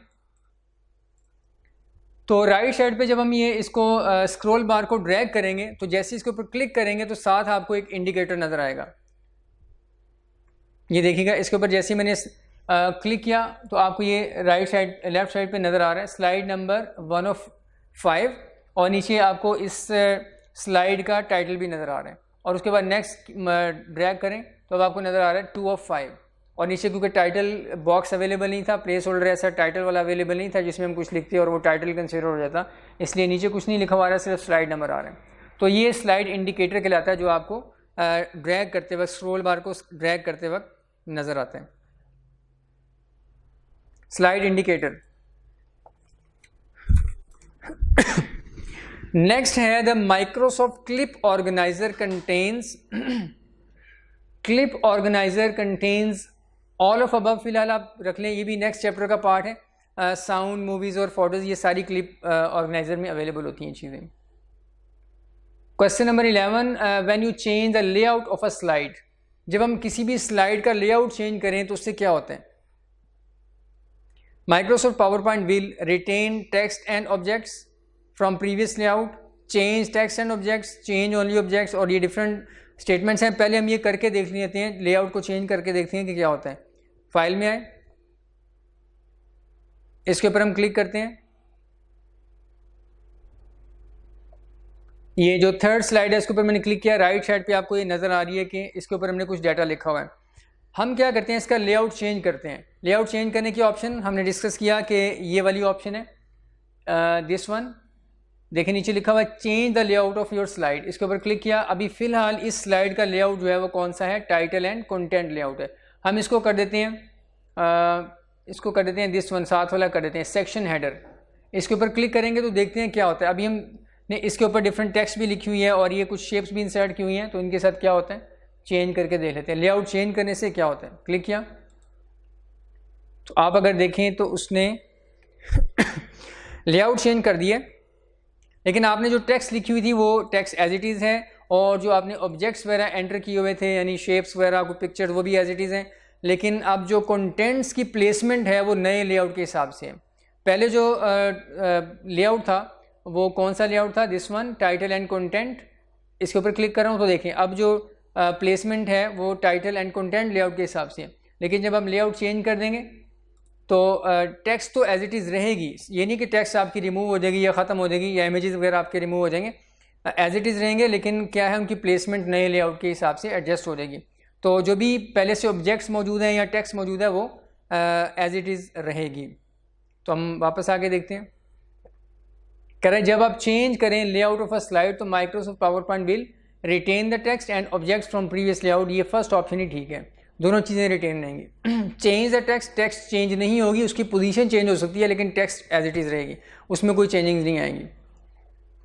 तो राइट साइड पे जब हम ये इसको स्क्रॉल बार को ड्रैग करेंगे तो जैसे इसके ऊपर क्लिक करेंगे तो साथ आपको एक इंडिकेटर नज़र आएगा। ये देखिएगा इसके ऊपर जैसे ही मैंने क्लिक किया तो आपको ये राइट साइड लेफ्ट साइड पे नज़र आ रहा है स्लाइड नंबर 1 of 5, और नीचे आपको इस स्लाइड का टाइटल भी नज़र आ रहा है, और उसके बाद नेक्स्ट ड्रैग करें तो अब आपको नज़र आ रहा है 2 of 5, और नीचे क्योंकि टाइटल बॉक्स अवेलेबल नहीं था, प्लेस होल्डर ऐसा टाइटल वाला अवेलेबल नहीं था जिसमें हम कुछ लिखते और वो टाइटल कंसिडर हो जाता, इसलिए नीचे कुछ नहीं लिखा हुआ रहा, सिर्फ स्लाइड नंबर आ रहे हैं। तो ये स्लाइड इंडिकेटर कहलाता है जो आपको ड्रैग करते वक्त, स्क्रॉल बार को ड्रैग करते वक्त नज़र आते हैं, स्लाइड इंडिकेटर। नेक्स्ट है the Microsoft clip organiser contains, clip organiser contains all of above, फिलहाल आप रख लें, ये भी नेक्स्ट चैप्टर का पार्ट है। साउंड, मूवीज़ और फोटोज़ ये सारी क्लिप ऑर्गेनाइजर में अवेलेबल होती हैं चीज़ें। Question number 11, when you change the layout of a slide, जब हम किसी भी स्लाइड का लेआउट चेंज करें तो उससे क्या होता है? Microsoft PowerPoint will retain text and objects from previous layout, change text and objects, change only objects, और ये डिफरेंट स्टेटमेंट्स हैं। पहले हम ये करके देख लेते हैं, लेआउट को चेंज करके देखते हैं कि क्या होता है। फाइल में आए, इसके ऊपर हम क्लिक करते हैं, ये जो थर्ड स्लाइड है इसके ऊपर मैंने क्लिक किया, राइट साइड पे आपको ये नज़र आ रही है कि इसके ऊपर हमने कुछ डाटा लिखा हुआ है। हम क्या करते हैं, इसका लेआउट चेंज करते हैं। लेआउट चेंज करने की ऑप्शन हमने डिस्कस किया कि ये वाली ऑप्शन है, दिस वन, देखिए नीचे लिखा हुआ है change the layout of your slide, इसके ऊपर क्लिक किया। अभी फ़िलहाल इस स्लाइड का लेआउट जो है वो कौन सा है, टाइटल एंड कंटेंट लेआउट है। हम इसको कर देते हैं, इसको कर देते हैं दिस वन, साथ वाला कर देते हैं सेक्शन हेडर। इसके ऊपर क्लिक करेंगे तो देखते हैं क्या होता है। अभी हमने इसके ऊपर डिफरेंट टेक्स्ट भी लिखी हुई है और ये कुछ शेप्स भी इंसर्ट की हुई हैं, तो इनके साथ क्या होता है चेंज करके देख लेते हैं। लेआउट चेंज करने से क्या होता है, क्लिक किया तो आप अगर देखें तो उसने लेआउट चेंज कर दिया, लेकिन आपने जो टेक्स्ट लिखी हुई थी वो टेक्स्ट एज इट इज़ है, और जो आपने ऑब्जेक्ट्स वगैरह एंटर किए हुए थे यानी शेप्स वगैरह कुछ पिक्चर्स वो भी एज इट इज़ हैं, लेकिन अब जो कंटेंट्स की प्लेसमेंट है वो नए लेआउट के हिसाब से है। पहले जो लेआउट था वो कौन सा लेआउट था, this one, title and content. इसके ऊपर क्लिक कर रहा हूँ तो देखें अब जो प्लेसमेंट है वो टाइटल एंड कंटेंट लेआउट के हिसाब से है। लेकिन जब हम लेआउट चेंज कर देंगे तो टेक्स्ट तो एज इट इज़ रहेगी, ये नहीं कि टेक्स्ट आपकी रिमूव हो जाएगी या ख़त्म हो जाएगी या इमेजेस वगैरह आपके रिमूव हो जाएंगे, एज इट इज़ रहेंगे, लेकिन क्या है उनकी प्लेसमेंट नए लेआउट के हिसाब से एडजस्ट हो जाएगी। तो जो भी पहले से ऑब्जेक्ट्स मौजूद हैं या टेक्स्ट मौजूद है वो एज इट इज़ रहेगी। तो हम वापस आके देखते हैं, कह रहे हैं जब आप चेंज करें लेआउट ऑफ अ स्लाइड तो Microsoft PowerPoint will retain the text and objects from previous layout. ये फर्स्ट ऑप्शन ही ठीक है, दोनों चीज़ें रिटेन रहेंगी। Change the text, text change नहीं होगी, उसकी पोजीशन चेंज हो सकती है लेकिन टेक्स्ट एज इट इज़ रहेगी, उसमें कोई चेंजिंग नहीं आएंगी।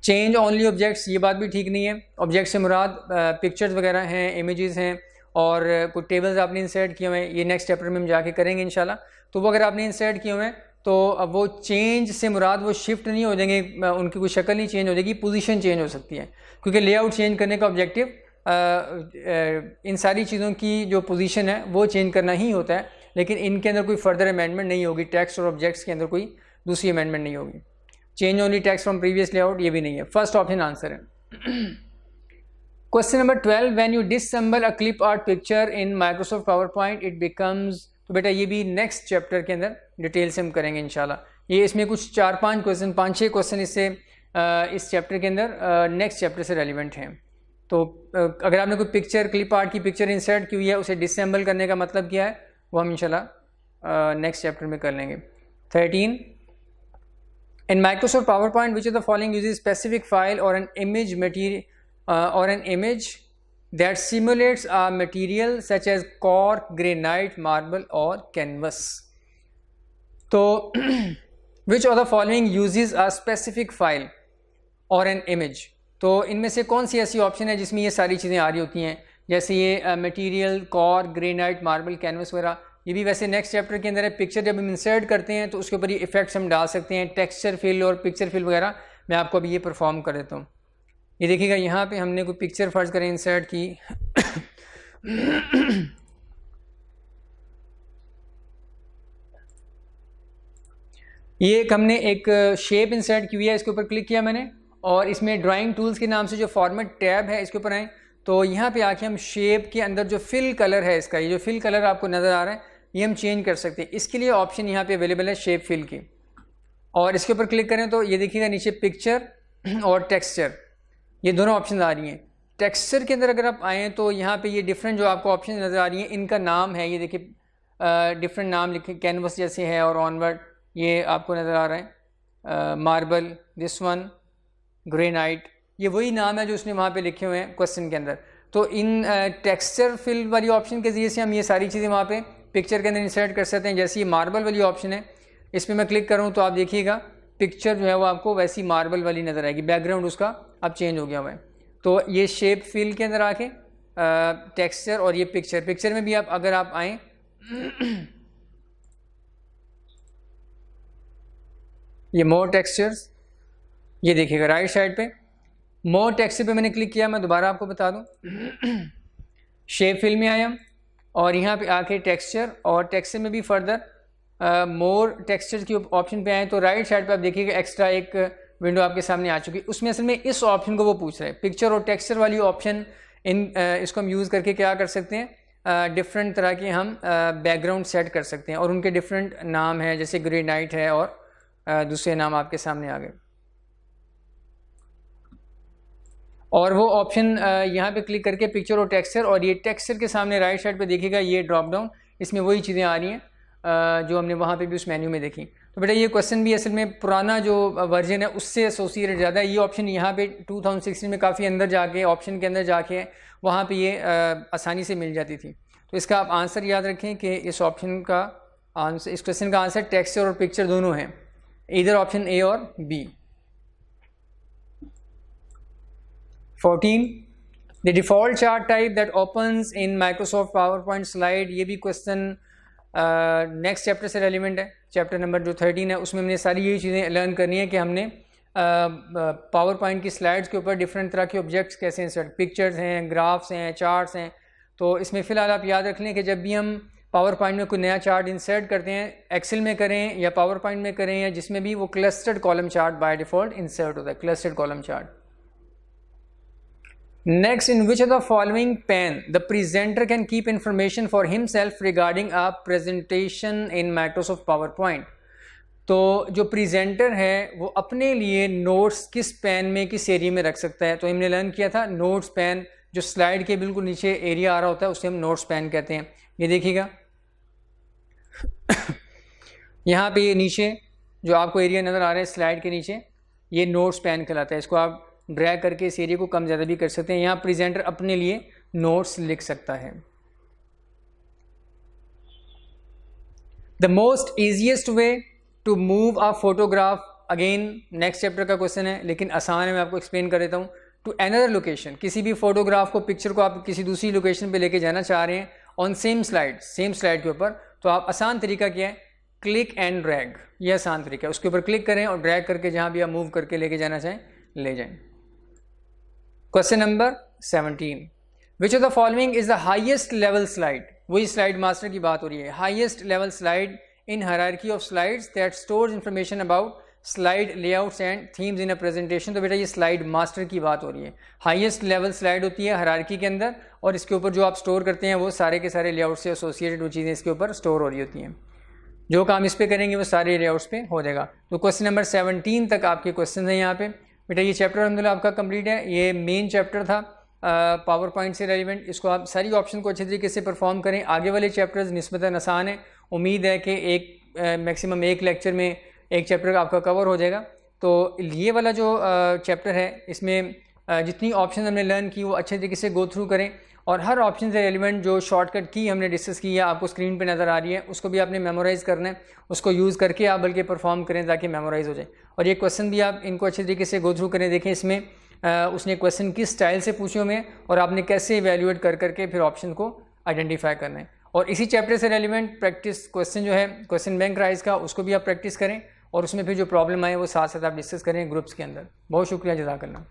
चेंज ओनली ऑब्जेक्ट्स, ये बात भी ठीक नहीं है। ऑब्जेक्ट से मुराद पिक्चर्स वगैरह हैं, इमेजेस हैं और कुछ टेबल्स आपने इंसर्ट किए हुए हैं, ये नेक्स्ट चैप्टर में हम जाके करेंगे इंशाल्लाह। तो वो अगर आपने इंसर्ट किए हुए हैं तो अब वो चेंज से मुराद वो शिफ्ट नहीं हो जाएंगे, उनकी कोई शक्ल नहीं चेंज हो जाएगी, पोजीशन चेंज हो सकती है, क्योंकि लेआउट चेंज करने का ऑब्जेक्टिव इन सारी चीज़ों की जो पोजीशन है वो चेंज करना ही होता है, लेकिन इनके अंदर कोई फर्दर अमेंडमेंट नहीं होगी, टेक्स्ट और ऑब्जेक्ट्स के अंदर कोई दूसरी अमेंडमेंट नहीं होगी। Change only text from previous layout, ये भी नहीं है, फर्स्ट ऑप्शन आंसर है। Question number 12, when you disassemble a clip art picture in Microsoft power point it becomes. तो बेटा ये भी नेक्स्ट चैप्टर के अंदर डिटेल से हम करेंगे इंशाल्लाह। ये इसमें कुछ 4-5 क्वेश्चन, 5-6 क्वेश्चन इससे इस चैप्टर के अंदर नेक्स्ट चैप्टर से रेलिवेंट हैं। तो अगर आपने कोई पिक्चर, क्लिप आर्ट की पिक्चर इंसर्ट की हुई है, उसे डिसअसेंबल करने का मतलब क्या है वो हम इंशाल्लाह नेक्स्ट चैप्टर में कर लेंगे। 13, in Microsoft PowerPoint which of the following uses specific file or an image material or an image that simulates a material such as cork, granite, marble or canvas। तो which of the following uses a specific file or an image। तो इनमें से कौन सी ऐसी ऑप्शन है जिसमें ये सारी चीज़ें आ रही होती हैं, जैसे ये material, cork, granite, marble, canvas वगैरह। ये भी वैसे नेक्स्ट चैप्टर के अंदर है। पिक्चर जब हम इंसर्ट करते हैं तो उसके ऊपर ये इफेक्ट्स हम डाल सकते हैं, टेक्सचर फिल और पिक्चर फिल वगैरह। मैं आपको अभी ये परफॉर्म कर देता हूँ। ये देखिएगा यहाँ पे हमने कोई पिक्चर फर्ज करें इंसर्ट की ये एक हमने एक शेप इंसर्ट की हुई है, इसके ऊपर क्लिक किया मैंने और इसमें ड्राइंग टूल्स के नाम से जो फॉर्मेट टैब है इसके ऊपर आए तो यहाँ पे आके हम शेप के अंदर जो फिल कलर है इसका, ये जो फिल कलर आपको नज़र आ रहा है ये हम चेंज कर सकते हैं। इसके लिए ऑप्शन यहाँ पे अवेलेबल है शेप फिल की, और इसके ऊपर क्लिक करें तो ये देखिएगा नीचे पिक्चर और टेक्सचर, ये दोनों ऑप्शन आ रही हैं। टेक्सचर के अंदर अगर आप आएँ तो यहाँ पे ये डिफरेंट जो आपको ऑप्शन नज़र आ रही हैं इनका नाम है, ये देखिए डिफरेंट नाम लिखे, कैनवस जैसे है और ऑनवर्ड ये आपको नज़र आ रहा है, मार्बल, दिस वन, ग्रेनाइट, ये वही नाम है जो उसने वहाँ पे लिखे हुए हैं क्वेश्चन के अंदर। तो इन टेक्सचर फिल वाली ऑप्शन के ज़रिए से हम ये सारी चीज़ें वहाँ पे पिक्चर के अंदर इंसर्ट कर सकते हैं। जैसे ये मार्बल वाली ऑप्शन है, इस पर मैं क्लिक करूँ तो आप देखिएगा पिक्चर जो है वो आपको वैसी मार्बल वाली नज़र आएगी, बैकग्राउंड उसका अब चेंज हो गया हुआ है। तो ये शेप फिल के अंदर आके टेक्सचर और ये पिक्चर में भी आप अगर आप आएँ ये मोर टेक्सचर्स, ये देखिएगा राइट साइड पे मोर टेक्सचर पे मैंने क्लिक किया। मैं दोबारा आपको बता दूं, शेप फिल में आया और यहाँ पे आके टेक्सचर, और टेक्सचर में भी फर्दर मोर टेक्सचर की ऑप्शन पे आए तो राइट साइड पे आप देखिएगा एक्स्ट्रा एक विंडो आपके सामने आ चुकी है। उसमें असल में इस ऑप्शन को वो पूछ रहे हैं, पिक्चर और टेक्सचर वाली ऑप्शन। इसको हम यूज़ करके क्या कर सकते हैं, डिफरेंट तरह के हम बैकग्राउंड सेट कर सकते हैं और उनके डिफरेंट नाम है, जैसे ग्रेनाइट है और दूसरे नाम आपके सामने आ गए। और वो ऑप्शन यहाँ पे क्लिक करके पिक्चर और टेक्सचर, और ये टेक्सचर के सामने राइट साइड पे देखिएगा ये ड्रॉप डाउन, इसमें वही चीज़ें आ रही हैं जो हमने वहाँ पे भी उस मेन्यू में देखी। तो बेटा ये क्वेश्चन भी असल में पुराना जो वर्जन है उससे एसोसिएटेड ज़्यादा है। ये ऑप्शन यहाँ पे 2016 में काफ़ी अंदर जाके ऑप्शन के अंदर जाके वहाँ पर ये आसानी से मिल जाती थी। तो इसका आप आंसर याद रखें कि इस ऑप्शन का आंसर, इस क्वेश्चन का आंसर टेक्सचर और पिक्चर दोनों हैं, इधर ऑप्शन ए और B. 14, the default chart type that opens in Microsoft PowerPoint slide, ये भी क्वेश्चन नेक्स्ट चैप्टर से रेलिवेंट है। चैप्टर नंबर जो 13 है उसमें हमने सारी यही चीज़ें लर्न करनी है कि हमने पावर पॉइंट की स्लाइड्स के ऊपर डिफरेंट तरह के ऑब्जेक्ट्स कैसे इंसर्ट, पिक्चर्स हैं, ग्राफ्स हैं, चार्ट्स हैं। तो इसमें फ़िलहाल आप याद रख लें कि जब भी हम पावर पॉइंट में कोई नया चार्ट इंसर्ट करते हैं, एक्सेल में करें या पावर पॉइंट में करें या जिसमें भी, वो clustered column chart by default insert होता है, clustered column chart. Next, in which of the following pane the presenter can keep information for himself regarding a presentation in Microsoft PowerPoint. तो जो प्रेजेंटर है वो अपने लिए नोट्स किस पेन में, किस एरिया में रख सकता है। तो हमने लर्न किया था नोट्स पेन, जो स्लाइड के बिल्कुल नीचे एरिया आ रहा होता है उसे हम नोट्स पेन कहते हैं। ये देखिएगा यहाँ पे ये नीचे जो आपको एरिया नज़र आ रहा है स्लाइड के नीचे, ये नोट्स पेन कहलाता है। इसको आप ड्रैग करके इस एरिया को कम ज़्यादा भी कर सकते हैं। यहाँ प्रेजेंटर अपने लिए नोट्स लिख सकता है। The most easiest way to move a photograph, again next chapter का क्वेश्चन है लेकिन आसान है, मैं आपको एक्सप्लेन कर देता हूँ। टू अनदर लोकेशन, किसी भी फोटोग्राफ को, पिक्चर को आप किसी दूसरी लोकेशन पे लेके जाना चाह रहे हैं ऑन सेम स्लाइड के ऊपर, तो आप आसान तरीका क्या है, क्लिक एंड ड्रैग, ये आसान तरीका है। उसके ऊपर क्लिक करें और ड्रैग करके जहाँ भी आप मूव करके लेके जाना चाहें ले जाएं। Question number 17, which of the following is the highest level slide. वही स्लाइड मास्टर की बात हो रही है। Highest level slide in hierarchy of slides that stores information about slide layouts and themes in a presentation। तो बेटा ये स्लाइड मास्टर की बात हो रही है। हाईएस्ट लेवल स्लाइड होती है हायरार्की के अंदर, और इसके ऊपर जो आप स्टोर करते हैं वो सारे के सारे लेआउट से एसोसिएटेड वो चीज़ें इसके ऊपर स्टोर हो रही होती हैं। जो काम इस पे करेंगे वो सारे लेआउट्स पे हो जाएगा। तो क्वेश्चन नंबर 17 तक आपके क्वेश्चन हैं यहाँ पे। बेटा ये चैप्टर अलहमदुलिल्लाह आपका कंप्लीट है। ये मेन चैप्टर था पावर पॉइंट से रेलिवेंट। इसको आप सारी ऑप्शन को अच्छे तरीके से परफॉर्म करें। आगे वाले चैप्टर्स निस्बतन आसान है। उम्मीद है कि एक मैक्सिमम एक लेक्चर में एक चैप्टर आपका कवर हो जाएगा। तो ये वाला जो चैप्टर है इसमें जितनी ऑप्शन हमने लर्न की वो अच्छे तरीके से गो थ्रू करें, और हर ऑप्शन से रेलिवेंट जो शॉर्टकट की हमने डिस्कस की है आपको स्क्रीन पे नज़र आ रही है, उसको भी आपने मेमोराइज़ करना है। उसको यूज़ करके आप बल्कि परफॉर्म करें ताकि मेमोराइज़ हो जाए। और ये क्वेश्चन भी आप इनको अच्छे तरीके से गो थ्रू करें। देखें इसमें उसने क्वेश्चन किस स्टाइल से पूछे हुए हैं और आपने कैसे इवेल्यूएट कर करके फिर ऑप्शन को आइडेंटिफाई करना है। और इसी चैप्टर से रेलिवेंट प्रैक्टिस क्वेश्चन जो है क्वेश्चन बैंक राइज का, उसको भी आप प्रैक्टिस करें और उसमें फिर जो प्रॉब्लम आए वो साथ साथ आप डिस्कस करें ग्रुप्स के अंदर। बहुत शुक्रिया, जज़ाकल्लाह।